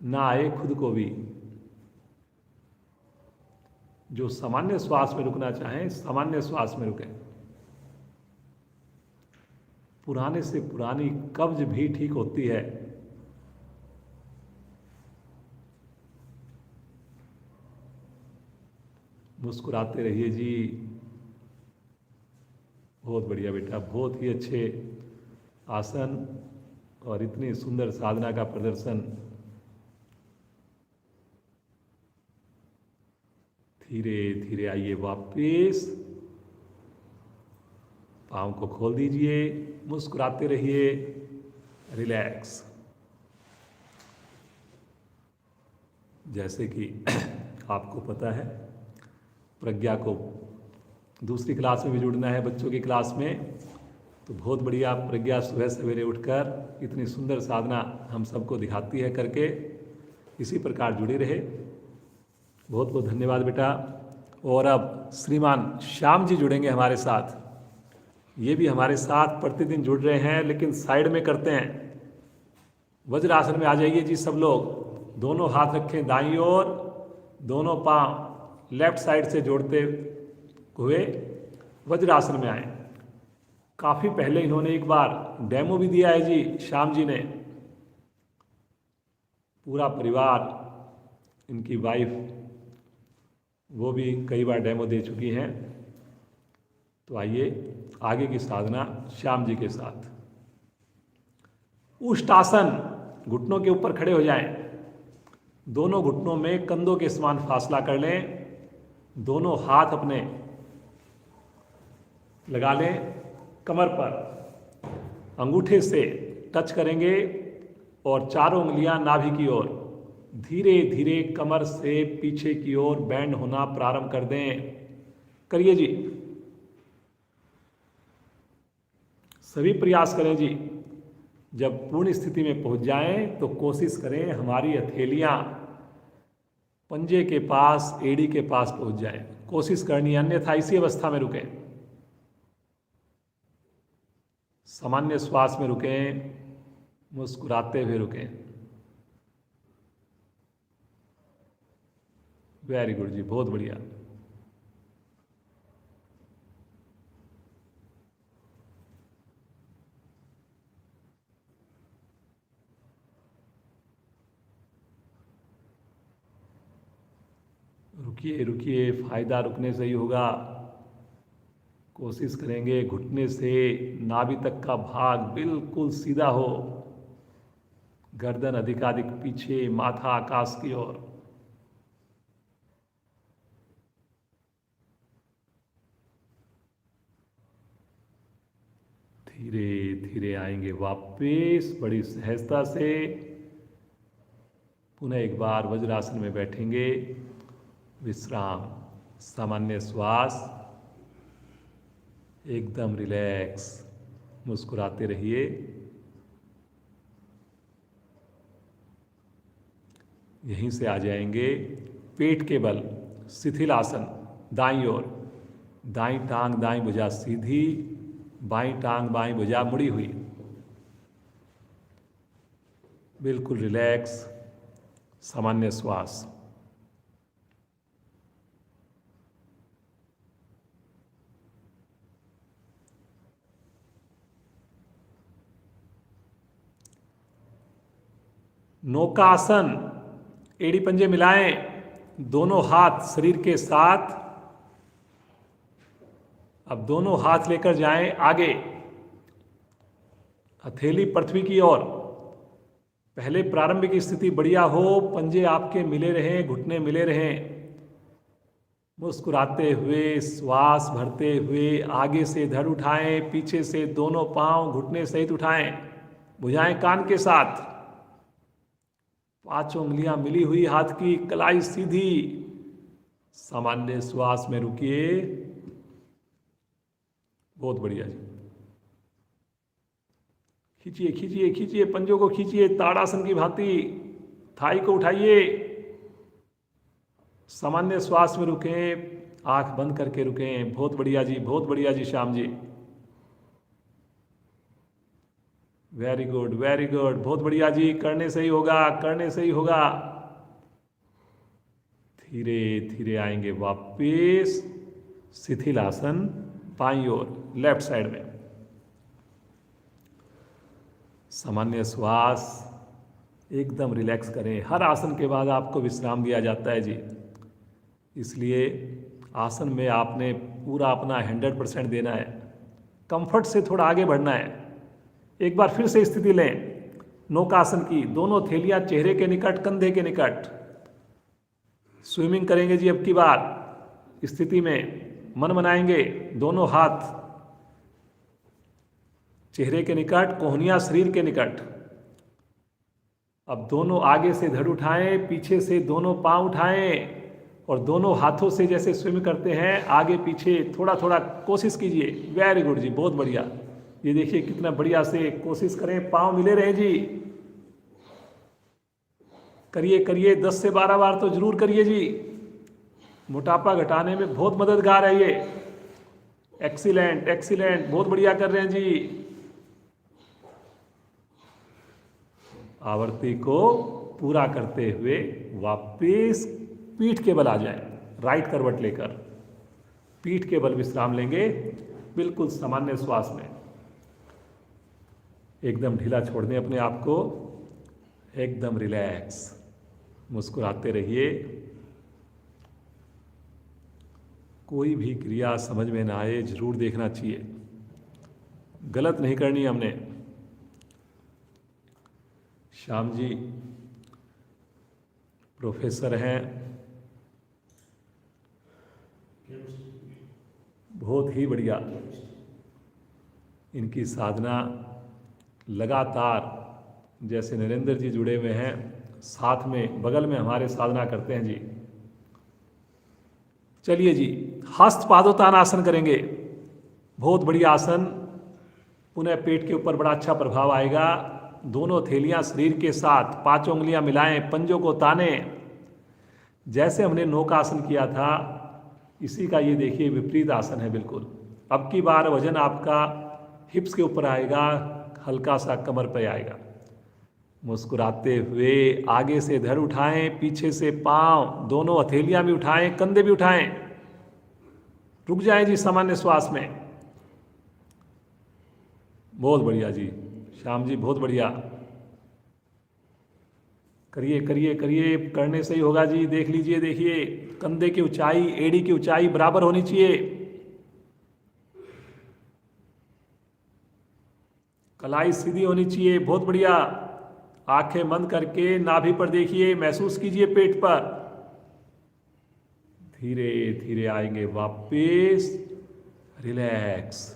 ना आए खुद को भी। जो सामान्य श्वास में रुकना चाहें, सामान्य श्वास में रुकें। पुराने से पुरानी कब्ज भी ठीक होती है। मुस्कुराते रहिए जी। बहुत बढ़िया बेटा, बहुत ही अच्छे। आसन और इतनी सुंदर साधना का प्रदर्शन। धीरे धीरे आइए वापिस, पाँव को खोल दीजिए, मुस्कुराते रहिए, रिलैक्स। जैसे कि आपको पता है, प्रज्ञा को दूसरी क्लास में भी जुड़ना है, बच्चों की क्लास में, तो बहुत बढ़िया। प्रज्ञा सुबह सवेरे उठकर इतनी सुंदर साधना हम सबको दिखाती है करके। इसी प्रकार जुड़े रहे। बहुत बहुत धन्यवाद बेटा। और अब श्रीमान श्याम जी जुड़ेंगे हमारे साथ। ये भी हमारे साथ प्रतिदिन जुड़ रहे हैं, लेकिन साइड में करते हैं। वज्रासन में आ जाइए जी सब लोग। दोनों हाथ रखें दाईं ओर, दोनों पांव लेफ्ट साइड से जोड़ते हुए वज्रासन में आए। काफ़ी पहले इन्होंने एक बार डेमो भी दिया है जी, श्याम जी ने। पूरा परिवार, इनकी वाइफ, वो भी कई बार डेमो दे चुकी हैं। तो आइए आगे की साधना श्याम जी के साथ। उष्टासन, घुटनों के ऊपर खड़े हो जाएं। दोनों घुटनों में कंधों के समान फासला कर लें। दोनों हाथ अपने लगा लें कमर पर, अंगूठे से टच करेंगे और चारों उंगलियां नाभि की ओर। धीरे धीरे कमर से पीछे की ओर बैंड होना प्रारंभ कर दें। करिए जी, सभी प्रयास करें जी। जब पूर्ण स्थिति में पहुंच जाएं तो कोशिश करें हमारी हथेलियां पंजे के पास, एड़ी के पास पहुंच जाएं। कोशिश करनी है, अन्यथा इसी अवस्था में रुकें। सामान्य श्वास में रुकें, मुस्कुराते हुए रुकें। वेरी गुड जी, बहुत बढ़िया। रुकिए रुकिए, फायदा रुकने से ही होगा। कोशिश करेंगे घुटने से नाभि तक का भाग बिल्कुल सीधा हो, गर्दन अधिकाधिक पीछे, माथा आकाश की ओर। धीरे धीरे आएंगे वापस बड़ी सहजता से। पुनः एक बार वज्रासन में बैठेंगे। विश्राम, सामान्य श्वास, एकदम रिलैक्स, मुस्कुराते रहिए। यहीं से आ जाएंगे पेट के बल, शिथिल आसन, दाईं ओर। दाईं टांग दाईं भुजा सीधी, बाईं टांग बाईं भुजा मुड़ी हुई। बिल्कुल रिलैक्स, सामान्य श्वास। नौकासन, एड़ी पंजे मिलाएं, दोनों हाथ शरीर के साथ। अब दोनों हाथ लेकर जाएं आगे, हथेली पृथ्वी की ओर। पहले प्रारंभिक स्थिति बढ़िया हो, पंजे आपके मिले रहें, घुटने मिले रहें। मुस्कुराते हुए, श्वास भरते हुए आगे से धड़ उठाएं, पीछे से दोनों पांव घुटने सहित उठाएं, भुजाएं कान के साथ। पांचों उंगलियां मिली हुई, हाथ की कलाई सीधी। सामान्य श्वास में रुकिए। बहुत बढ़िया जी। खींचिए खींचिए खींचिए, पंजों को खींचिए ताड़ासन की भांति। थाई को उठाइए। सामान्य श्वास में रुकें, आंख बंद करके रुकें। बहुत बढ़िया जी, बहुत बढ़िया जी Shyam ji. Very good very good, बहुत बढ़िया जी। करने से ही होगा, करने से ही होगा। धीरे धीरे आएंगे वापिस शिथिल आसन, बाईं ओर, लेफ्ट साइड में। सामान्य श्वास, एकदम रिलैक्स करें। हर आसन के बाद आपको विश्राम दिया जाता है जी, इसलिए आसन में आपने पूरा अपना 100% देना है। कंफर्ट से थोड़ा आगे बढ़ना है। एक बार फिर से स्थिति लें नौकासन की, दोनों थैलियां चेहरे के निकट, कंधे के निकट। स्विमिंग करेंगे जी अब की बार स्थिति में, मन बनाएंगे, दोनों हाथ चेहरे के निकट, कोहनियां शरीर के निकट। अब दोनों आगे से धड़ उठाएं, पीछे से दोनों पांव उठाएं और दोनों हाथों से जैसे स्विम करते हैं आगे पीछे थोड़ा थोड़ा कोशिश कीजिए। वेरी गुड जी, बहुत बढ़िया। ये देखिए कितना बढ़िया से कोशिश करें, पांव मिले रहे जी। करिए करिए, 10 से 12 बार तो जरूर करिए जी। मोटापा घटाने में बहुत मददगार है ये। एक्सीलेंट एक्सीलेंट, बहुत बढ़िया कर रहे हैं जी। आवृत्ति को पूरा करते हुए वापिस पीठ के बल आ जाए, राइट करवट लेकर पीठ के बल विश्राम लेंगे, बिल्कुल सामान्य श्वास में। एकदम ढीला छोड़ दें अपने आप को, एकदम रिलैक्स, मुस्कुराते रहिए। कोई भी क्रिया समझ में ना आए जरूर देखना चाहिए, गलत नहीं करनी हमने। श्याम जी प्रोफेसर हैं, बहुत ही बढ़िया। इनकी साधना लगातार, जैसे नरेंद्र जी जुड़े हुए हैं साथ में, बगल में हमारे साधना करते हैं जी। चलिए जी, हस्त पादोत्तान आसन करेंगे, बहुत बढ़िया आसन। पुनः पेट के ऊपर बड़ा अच्छा प्रभाव आएगा। दोनों थैलियां शरीर के साथ, 5 उंगलियां मिलाएं, पंजों को ताने, जैसे हमने नौकासन किया था इसी का ये देखिए विपरीत आसन है बिल्कुल। अब की बार वजन आपका हिप्स के ऊपर आएगा, हल्का सा कमर पे आएगा। मुस्कुराते हुए आगे से धड़ उठाएं, पीछे से पांव, दोनों हथेलियां भी उठाएं, कंधे भी उठाएं। रुक जाएं जी सामान्य श्वास में। बहुत बढ़िया जी श्याम जी, बहुत बढ़िया। करिए करिए करिए, करने से ही होगा जी। देख लीजिए, देखिए कंधे की ऊंचाई, एड़ी की ऊंचाई बराबर होनी चाहिए। कलाई सीधी होनी चाहिए, बहुत बढ़िया। आंखें बंद करके नाभि पर देखिए, महसूस कीजिए पेट पर। धीरे धीरे आएंगे वापिस, रिलैक्स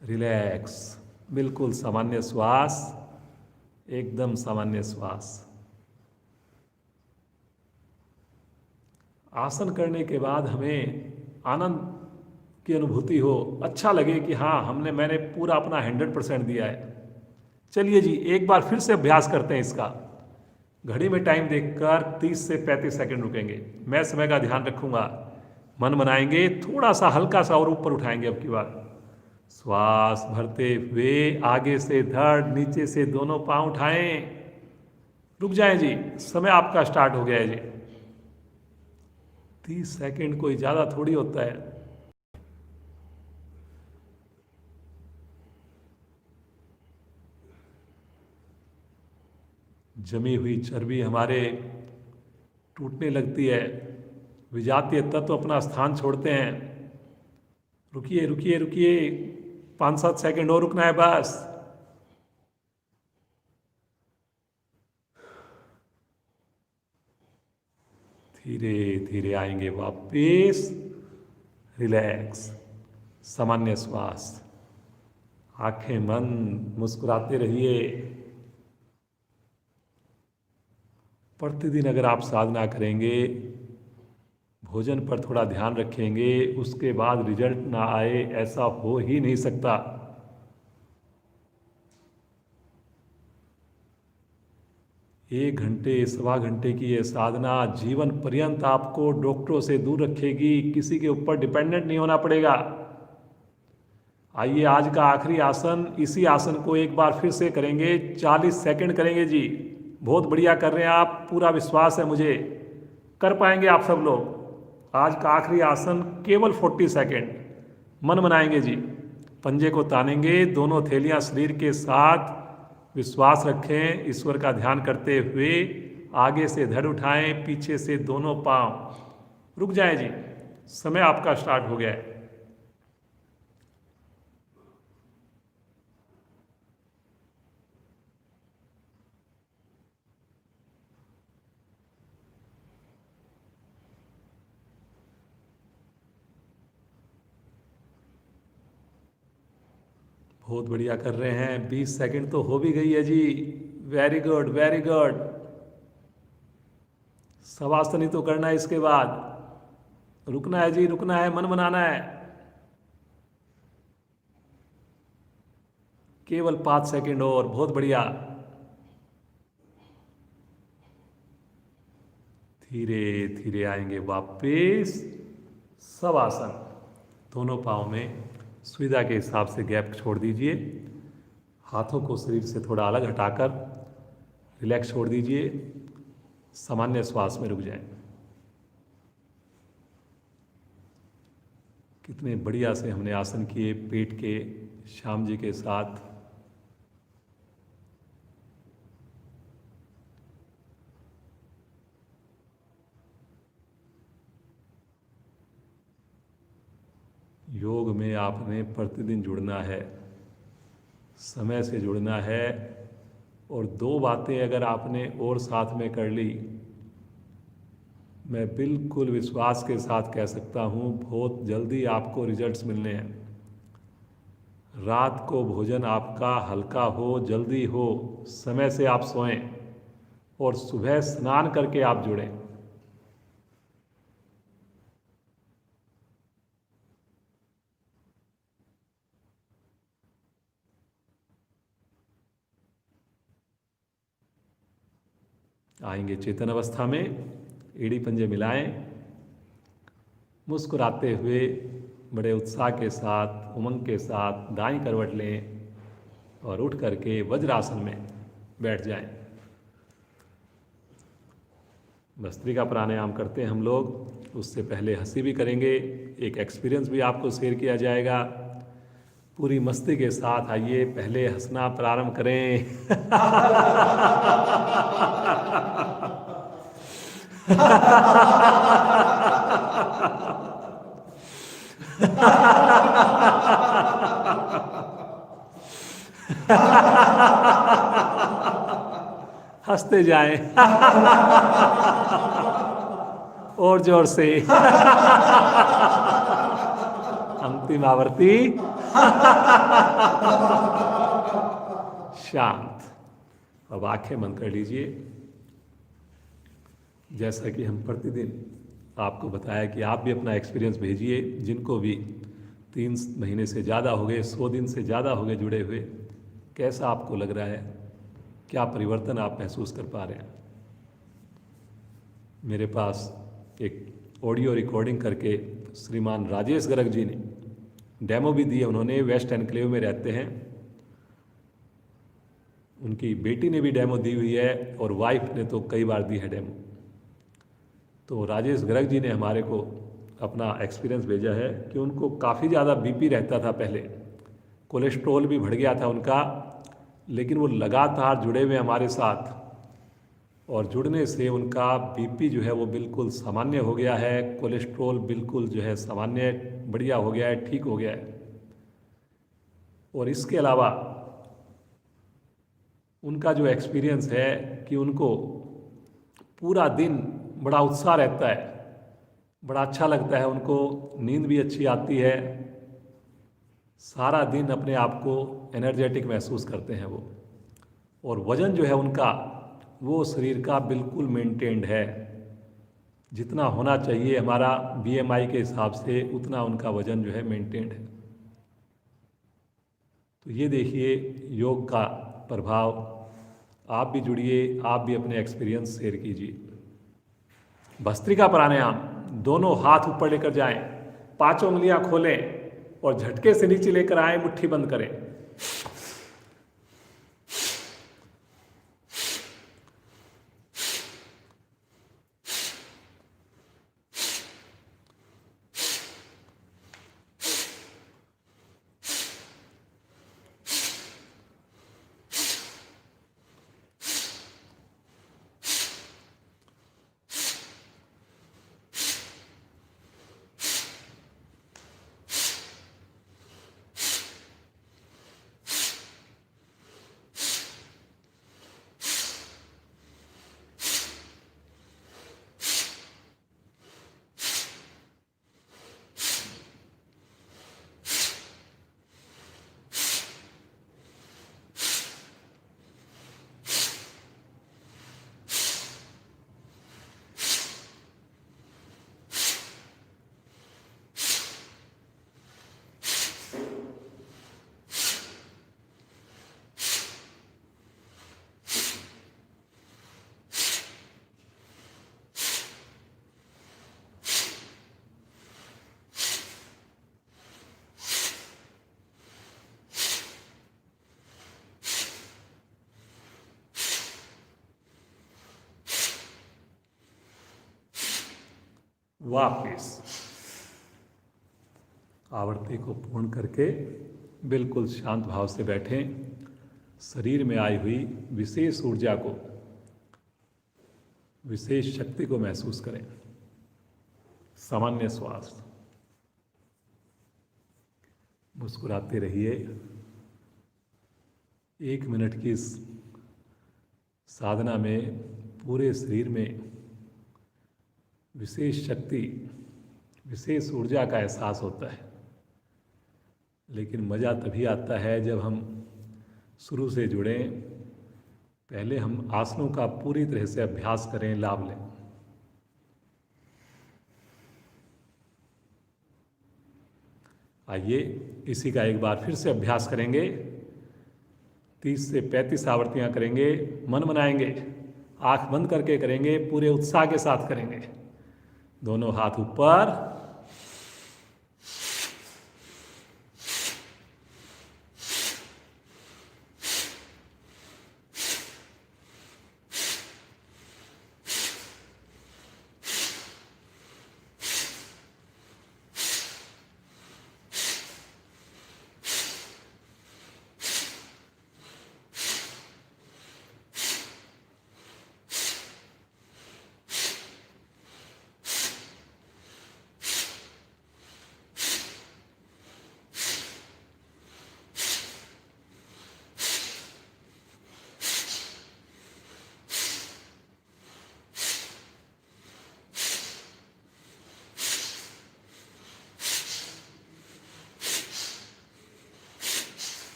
रिलैक्स, बिल्कुल सामान्य श्वास, एकदम सामान्य श्वास। आसन करने के बाद हमें आनंद की अनुभूति हो, अच्छा लगे कि हाँ मैंने पूरा अपना 100% दिया है। चलिए जी, एक बार फिर से अभ्यास करते हैं इसका। घड़ी में टाइम देखकर 30 से 35 सेकंड रुकेंगे। मैं समय का ध्यान रखूंगा। मन बनाएंगे, थोड़ा सा हल्का सा और ऊपर उठाएंगे अब की बार। श्वास भरते हुए आगे से धड़, नीचे से दोनों पांव उठाएं। रुक जाएं जी, समय आपका स्टार्ट हो गया है जी। 30 सेकंड कोई ज्यादा थोड़ी होता है। जमी हुई चर्बी हमारे टूटने लगती है, विजातीय तत्व अपना स्थान छोड़ते हैं। रुकिए रुकिए रुकिए, 5-7 सेकंड और रुकना है बस। धीरे धीरे आएंगे वापिस, रिलैक्स, सामान्य श्वास। आंखें बंद, मुस्कुराते रहिए। प्रतिदिन अगर आप साधना करेंगे, भोजन पर थोड़ा ध्यान रखेंगे, उसके बाद रिजल्ट ना आए, ऐसा हो ही नहीं सकता। एक घंटे, 1.25 घंटे की ये साधना जीवन पर्यंत आपको डॉक्टरों से दूर रखेगी। किसी के ऊपर डिपेंडेंट नहीं होना पड़ेगा। आइए आज का आखिरी आसन, इसी आसन को एक बार फिर से करेंगे। 40 सेकंड करेंगे जी। बहुत बढ़िया कर रहे हैं आप, पूरा विश्वास है मुझे कर पाएंगे आप सब लोग। आज का आखिरी आसन केवल 40 सेकंड। मन बनाएंगे जी, पंजे को तानेंगे, दोनों थैलियां शरीर के साथ, विश्वास रखें, ईश्वर का ध्यान करते हुए आगे से धड़ उठाएं, पीछे से दोनों पांव। रुक जाएं जी, समय आपका स्टार्ट हो गया है। बहुत बढ़िया कर रहे हैं। 20 सेकंड तो हो भी गई है जी। Very good, very good. शवासनी तो करना है इसके बाद। रुकना है जी, रुकना है, मन बनाना है। केवल 5 सेकंड और, बहुत बढ़िया। धीरे धीरे आएंगे वापिस। शवासन। दोनों पाँव में सुविधा के हिसाब से गैप छोड़ दीजिए। हाथों को शरीर से थोड़ा अलग हटाकर रिलैक्स छोड़ दीजिए। सामान्य श्वास में रुक जाएं। कितने बढ़िया से हमने आसन किए पेट के, श्याम जी के साथ। योग में आपने प्रतिदिन जुड़ना है, समय से जुड़ना है। और 2 बातें अगर आपने और साथ में कर ली, मैं बिल्कुल विश्वास के साथ कह सकता हूँ बहुत जल्दी आपको रिजल्ट्स मिलने हैं। रात को भोजन आपका हल्का हो, जल्दी हो, समय से आप सोएं और सुबह स्नान करके आप जुड़ें। आएंगे चेतन अवस्था में, एड़ी पंजे मिलाएं, मुस्कुराते हुए बड़े उत्साह के साथ, उमंग के साथ दाईं करवट लें और उठ करके वज्रासन में बैठ जाएं। भस्त्रिका प्राणायाम करते हैं हम लोग, उससे पहले हंसी भी करेंगे, एक एक्सपीरियंस भी आपको शेयर किया जाएगा। पूरी मस्ती के साथ आइए, पहले हंसना प्रारंभ करें। हंसते जाएं। और जोर से। अंतिम आवृत्ति। शांत। अब आंखें बंद कर लीजिए। जैसा कि हम प्रतिदिन आपको बताया कि आप भी अपना एक्सपीरियंस भेजिए, जिनको भी 3 महीने से ज़्यादा हो गए, 100 दिन से ज़्यादा हो गए जुड़े हुए, कैसा आपको लग रहा है, क्या परिवर्तन आप महसूस कर पा रहे हैं। मेरे पास एक ऑडियो रिकॉर्डिंग करके श्रीमान राजेश गर्ग जी ने डेमो भी दिए। उन्होंने वेस्ट एनक्लेव में रहते हैं, उनकी बेटी ने भी डेमो दी हुई है और वाइफ ने तो कई बार दी है डेमो। तो राजेश गर्ग जी ने हमारे को अपना एक्सपीरियंस भेजा है कि उनको काफ़ी ज़्यादा बीपी रहता था पहले, कोलेस्ट्रॉल भी बढ़ गया था उनका, लेकिन वो लगातार जुड़े हुए हमारे साथ और जुड़ने से उनका बीपी जो है वो बिल्कुल सामान्य हो गया है, कोलेस्ट्रॉल बिल्कुल जो है सामान्य बढ़िया हो गया है, ठीक हो गया है। और इसके अलावा उनका जो एक्सपीरियंस है कि उनको पूरा दिन बड़ा उत्साह रहता है, बड़ा अच्छा लगता है उनको, नींद भी अच्छी आती है, सारा दिन अपने आप को एनर्जेटिक महसूस करते हैं वो। और वज़न जो है उनका वो शरीर का बिल्कुल मेंटेन्ड है, जितना होना चाहिए हमारा बीएमआई के हिसाब से उतना उनका वज़न जो है मेंटेन्ड है। तो ये देखिए योग का प्रभाव। आप भी जुड़िए, आप भी अपने एक्सपीरियंस शेयर कीजिए। भस्त्रिका प्राणायाम, दोनों हाथ ऊपर लेकर जाएं, 5 उंगलियां खोलें और झटके से नीचे लेकर आए, मुट्ठी बंद करें। वापिस आवर्ती को पूर्ण करके बिल्कुल शांत भाव से बैठें। शरीर में आई हुई विशेष ऊर्जा को, विशेष शक्ति को महसूस करें। सामान्य श्वास, मुस्कुराते रहिए। 1 मिनट की इस साधना में पूरे शरीर में विशेष शक्ति, विशेष ऊर्जा का एहसास होता है। लेकिन मज़ा तभी आता है जब हम शुरू से जुड़ें। पहले हम आसनों का पूरी तरह से अभ्यास करें, लाभ लें। आइए इसी का एक बार फिर से अभ्यास करेंगे। 30 से 35 आवर्तियां करेंगे, मन मनाएंगे, आंख बंद करके करेंगे, पूरे उत्साह के साथ करेंगे। दोनों हाथ ऊपर,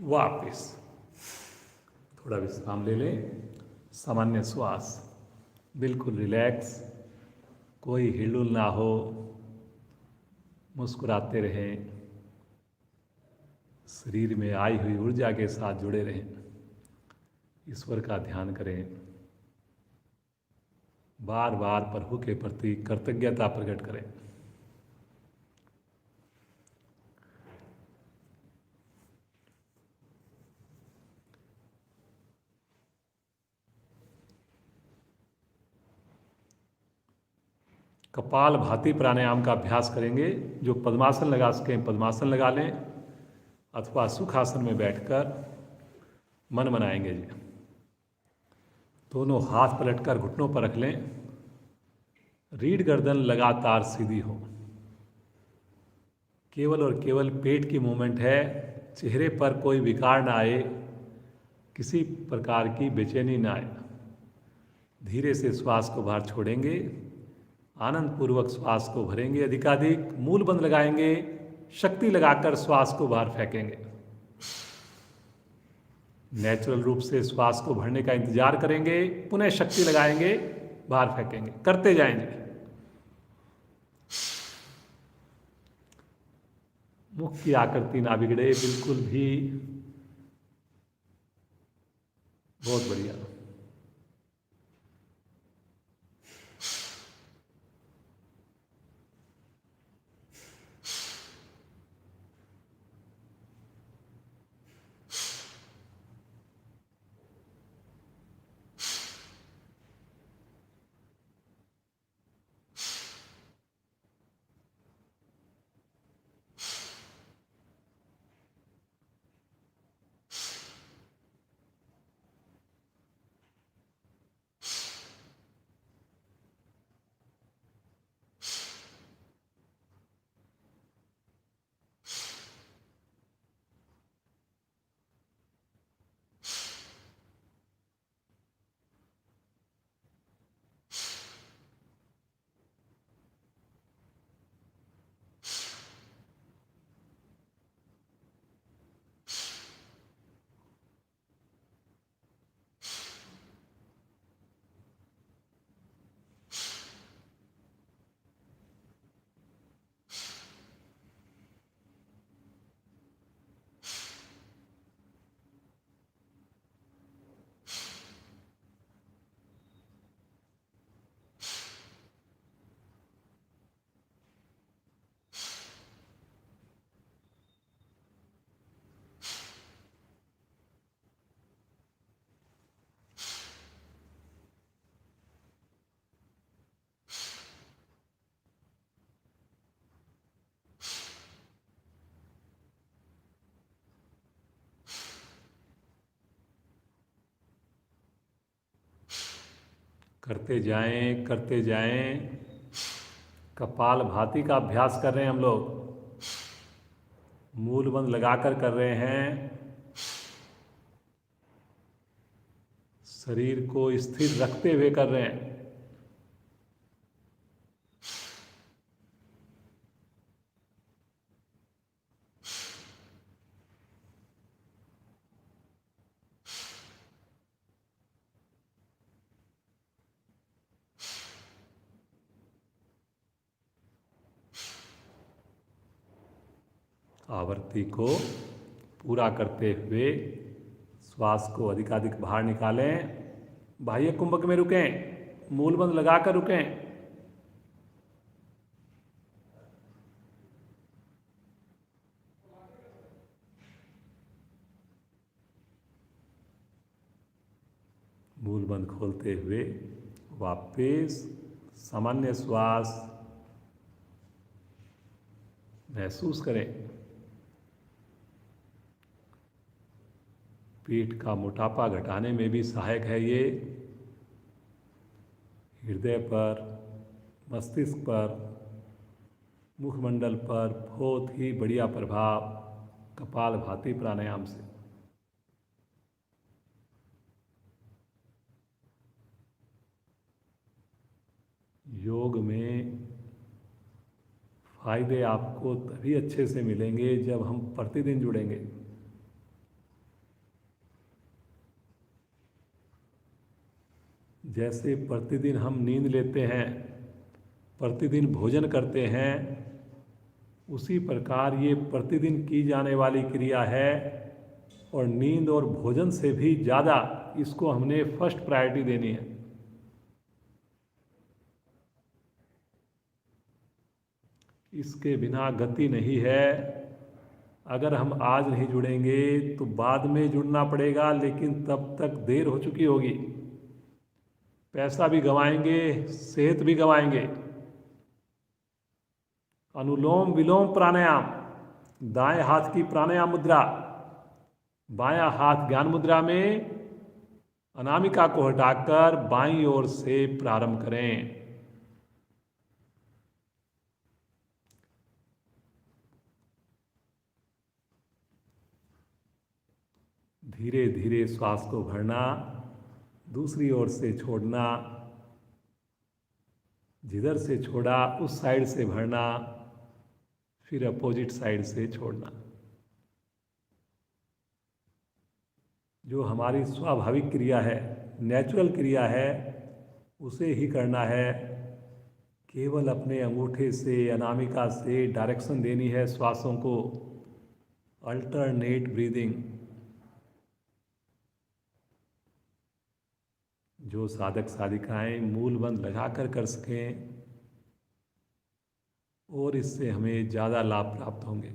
वापिस। थोड़ा विश्राम ले लें। सामान्य श्वास, बिल्कुल रिलैक्स, कोई हिलडुल ना हो, मुस्कुराते रहें, शरीर में आई हुई ऊर्जा के साथ जुड़े रहें, ईश्वर का ध्यान करें, बार बार प्रभु के प्रति कृतज्ञता प्रकट करें। कपाल भाती प्राणायाम का अभ्यास करेंगे। जो पद्मासन लगा सकें पद्मासन लगा लें, अथवा सुखासन में बैठकर मन मनाएंगे जी। दोनों हाथ पलटकर घुटनों पर रख लें। रीढ़ गर्दन लगातार सीधी हो। केवल और केवल पेट की मूवमेंट है। चेहरे पर कोई विकार ना आए, किसी प्रकार की बेचैनी ना आए। धीरे से श्वास को बाहर छोड़ेंगे, आनंद पूर्वक श्वास को भरेंगे। अधिकाधिक मूल बंद लगाएंगे, शक्ति लगाकर श्वास को बाहर फेंकेंगे। नेचुरल रूप से श्वास को भरने का इंतजार करेंगे, पुनः शक्ति लगाएंगे, बाहर फेंकेंगे, करते जाएंगे। मुख की आकृति ना बिगड़े बिल्कुल भी। बहुत बढ़िया। करते जाएं। कपाल भाती का अभ्यास कर रहे हैं हम लोग, मूल बंद लगाकर कर रहे हैं। शरीर को स्थिर रखते हुए कर रहे हैं। आवृत्ति को पूरा करते हुए श्वास को अधिकाधिक बाहर निकालें। बाह्य कुंभक में रुकें, मूल बंद लगाकर रुकें। मूल बंद खोलते हुए वापस सामान्य श्वास महसूस करें। पीठ का मोटापा घटाने में भी सहायक है ये। हृदय पर, मस्तिष्क पर, मुखमंडल पर बहुत ही बढ़िया प्रभाव कपालभाति प्राणायाम से। योग में फायदे आपको तभी अच्छे से मिलेंगे जब हम प्रतिदिन जुड़ेंगे। जैसे प्रतिदिन हम नींद लेते हैं, प्रतिदिन भोजन करते हैं, उसी प्रकार ये प्रतिदिन की जाने वाली क्रिया है। और नींद और भोजन से भी ज़्यादा इसको हमने फर्स्ट प्रायोरिटी देनी है। इसके बिना गति नहीं है। अगर हम आज नहीं जुड़ेंगे तो बाद में जुड़ना पड़ेगा, लेकिन तब तक देर हो चुकी होगी। पैसा भी गंवाएंगे, सेहत भी गंवाएंगे। अनुलोम विलोम प्राणायाम, दाएं हाथ की प्राणायाम मुद्रा, बायां हाथ ज्ञान मुद्रा में अनामिका को हटाकर बाईं ओर से प्रारंभ करें। धीरे धीरे श्वास को भरना, दूसरी ओर से छोड़ना, जिधर से छोड़ा उस साइड से भरना, फिर अपोजिट साइड से छोड़ना। जो हमारी स्वाभाविक क्रिया है, नेचुरल क्रिया है, उसे ही करना है। केवल अपने अंगूठे से, अनामिका से डायरेक्शन देनी है श्वासों को। Alternate breathing. जो साधक साधिकाएं मूल बंद लगाकर कर सकें और इससे हमें ज़्यादा लाभ प्राप्त होंगे।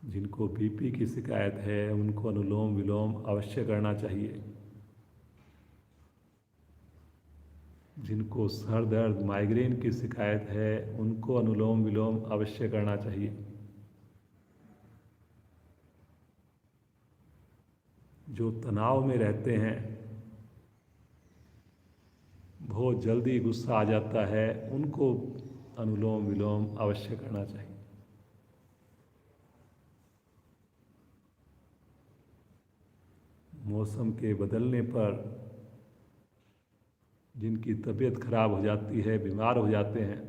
जिनको बीपी की शिकायत है उनको अनुलोम विलोम अवश्य करना चाहिए। जिनको सर दर्द, माइग्रेन की शिकायत है उनको अनुलोम विलोम अवश्य करना चाहिए। जो तनाव में रहते हैं, बहुत जल्दी गुस्सा आ जाता है, उनको अनुलोम विलोम अवश्य करना चाहिए। मौसम के बदलने पर जिनकी तबीयत खराब हो जाती है, बीमार हो जाते हैं,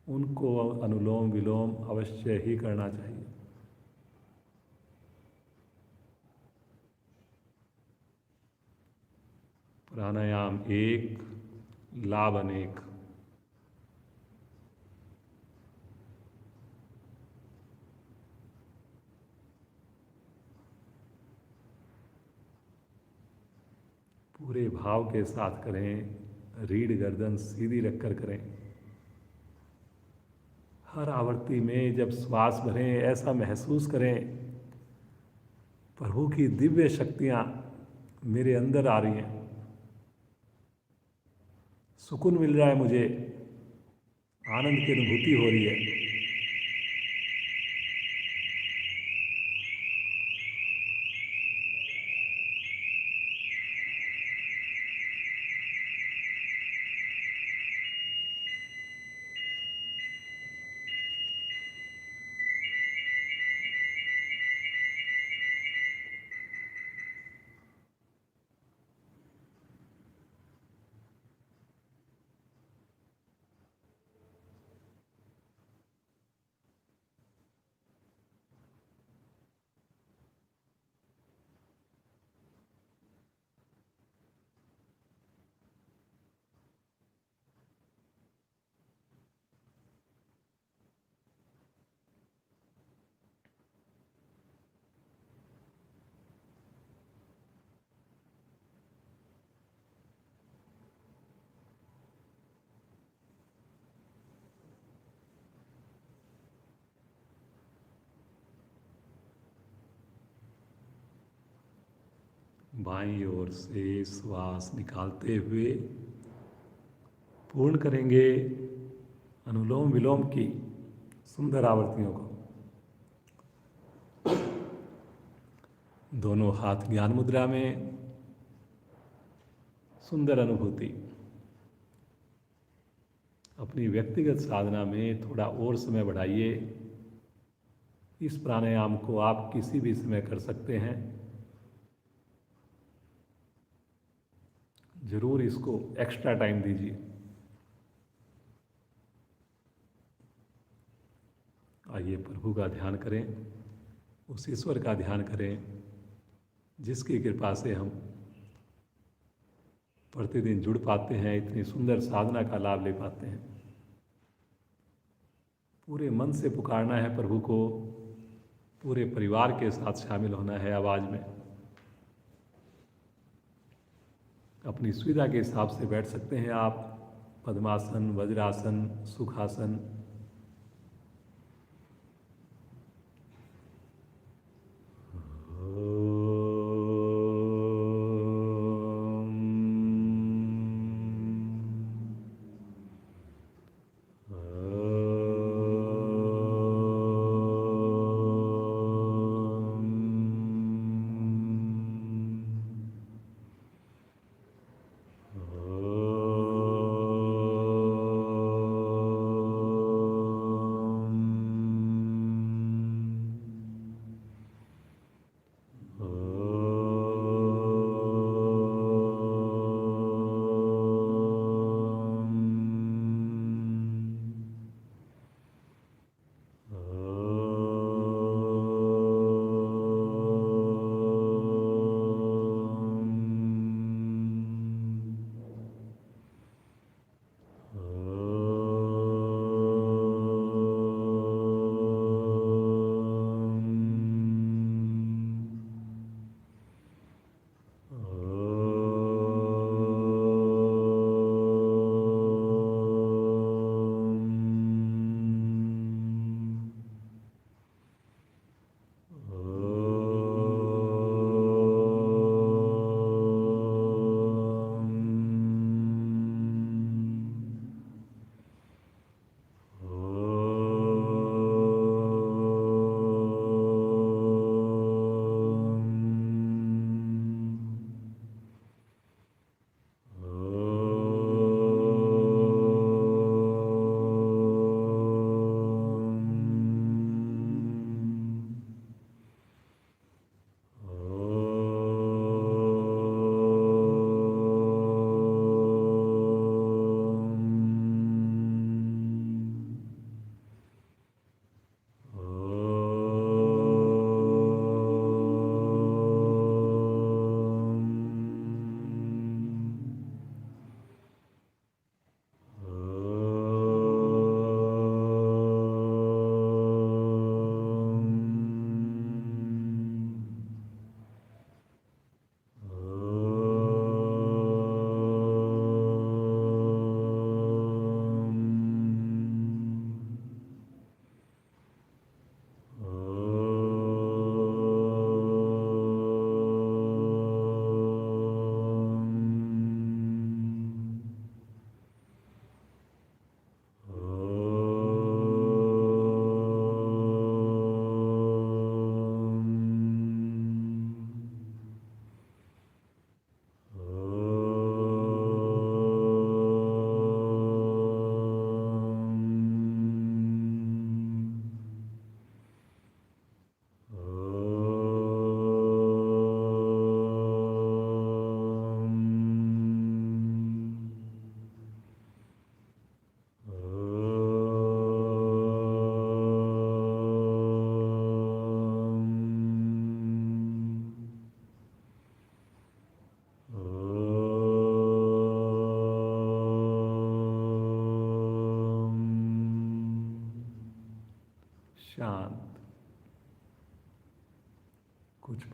उनको अनुलोम विलोम अवश्य ही करना चाहिए। प्राणायाम एक, लाभ अनेक। पूरे भाव के साथ करें, रीढ़ गर्दन सीधी रखकर करें। हर आवर्ती में जब श्वास भरें ऐसा महसूस करें प्रभु की दिव्य शक्तियाँ मेरे अंदर आ रही हैं, सुकून मिल रहा है मुझे, आनंद की अनुभूति हो रही है। बाईं ओर से श्वास निकालते हुए पूर्ण करेंगे अनुलोम विलोम की सुंदर आवर्तियों को। दोनों हाथ ज्ञान मुद्रा में, सुंदर अनुभूति। अपनी व्यक्तिगत साधना में थोड़ा और समय बढ़ाइए। इस प्राणायाम को आप किसी भी समय कर सकते हैं। जरूर इसको एक्स्ट्रा टाइम दीजिए। आइए प्रभु का ध्यान करें, उस ईश्वर का ध्यान करें जिसकी कृपा से हम प्रतिदिन जुड़ पाते हैं, इतनी सुंदर साधना का लाभ ले पाते हैं। पूरे मन से पुकारना है प्रभु को, पूरे परिवार के साथ शामिल होना है आवाज में। अपनी सुविधा के हिसाब से बैठ सकते हैं आप, पद्मासन, वज्रासन, सुखासन।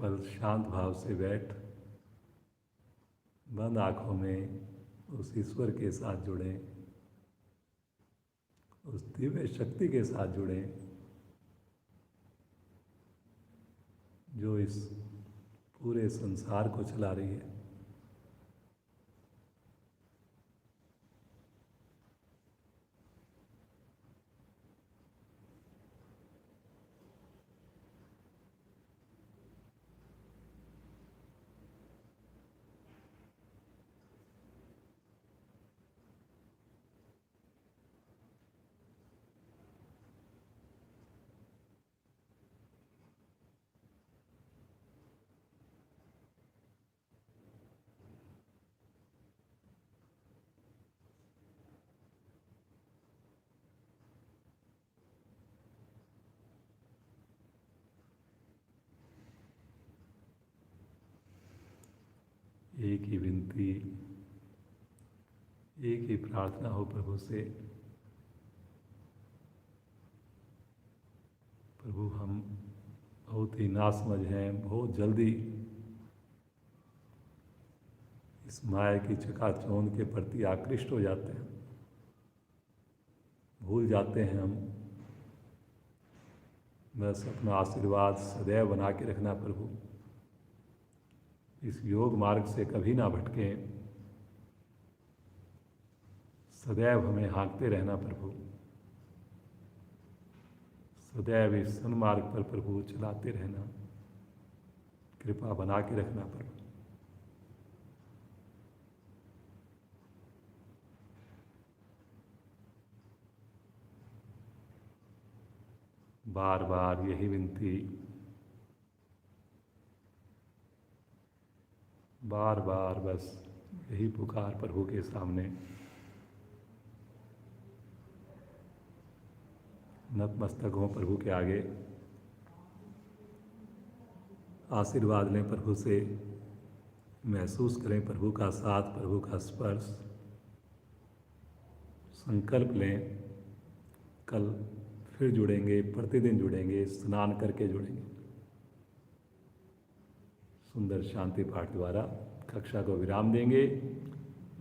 पल शांत भाव से बैठ बंद आँखों में उस ईश्वर के साथ जुड़ें, उस दिव्य शक्ति के साथ जुड़ें जो इस पूरे संसार को चला रही है। एक ही विनती, एक ही प्रार्थना हो प्रभु से, प्रभु हम बहुत ही नासमझ हैं, बहुत जल्दी इस माया की चकाचौंध के प्रति आकृष्ट हो जाते हैं, भूल जाते हैं हम बस अपना आशीर्वाद सदैव बना के रखना प्रभु, इस योग मार्ग से कभी ना भटकें, सदैव हमें हाँकते रहना प्रभु, सदैव इस सन्मार्ग पर प्रभु चलाते रहना, कृपा बना के रखना प्रभु। बार बार यही विनती, बार बार बस यही पुकार प्रभु के सामने, नतमस्तक हों प्रभु के आगे, आशीर्वाद लें प्रभु से, महसूस करें प्रभु का साथ, प्रभु का स्पर्श, संकल्प लें कल फिर जुड़ेंगे, प्रतिदिन जुड़ेंगे, स्नान करके जुड़ेंगे। सुंदर शांति पाठ द्वारा कक्षा को विराम देंगे।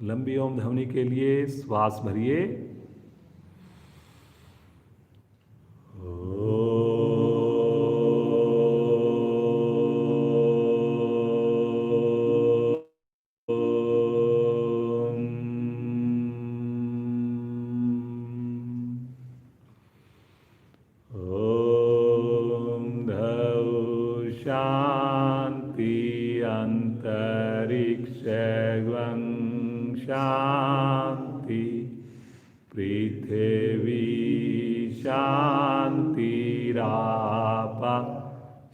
लंबी ओम ध्वनि के लिए श्वास भरिए। शांति पृथ्वी शांतिराप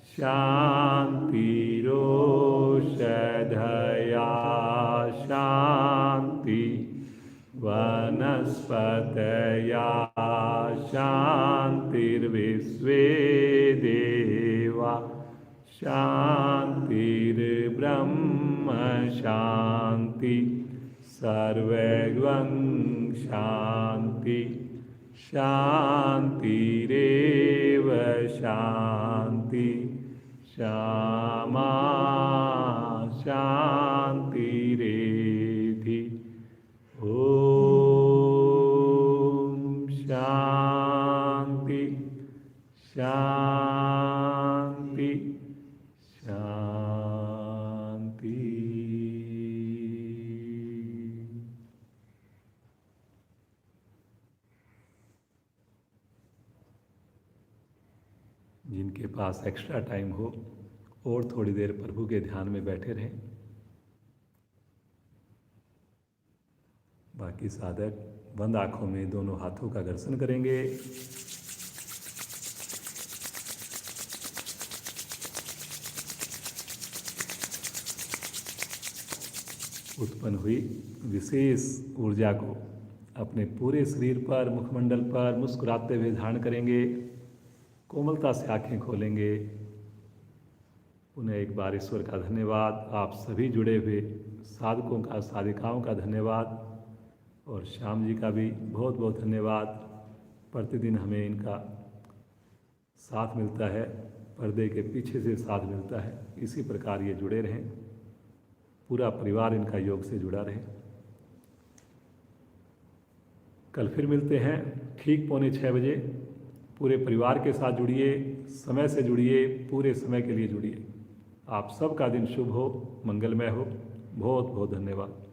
शांतिरोषधया शांति वनस्पतया शांतिर्विश्वे देवा शांतिर्ब्रह्म शांति सर्वैर्वं शांति शांतिरेव शांति श्यामा शांतिरेधि। ओम शांति शांति शांति। जिनके पास एक्स्ट्रा टाइम हो और थोड़ी देर प्रभु के ध्यान में बैठे रहें। बाकी साधक बंद आंखों में दोनों हाथों का दर्शन करेंगे। उत्पन्न हुई विशेष ऊर्जा को अपने पूरे शरीर पर, मुखमंडल पर मुस्कुराते हुए धारण करेंगे। कोमलता से आंखें खोलेंगे। पुनः एक बार ईश्वर का धन्यवाद, आप सभी जुड़े हुए साधकों का, साधिकाओं का धन्यवाद, और श्याम जी का भी बहुत बहुत धन्यवाद। प्रतिदिन हमें इनका साथ मिलता है। पर्दे के पीछे से साथ मिलता है। इसी प्रकार ये जुड़े रहें, पूरा परिवार इनका योग से जुड़ा रहे। कल फिर मिलते हैं ठीक 5:45 बजे। पूरे परिवार के साथ जुड़िए, समय से जुड़िए, पूरे समय के लिए जुड़िए। आप सबका दिन शुभ हो, मंगलमय हो। बहुत बहुत धन्यवाद।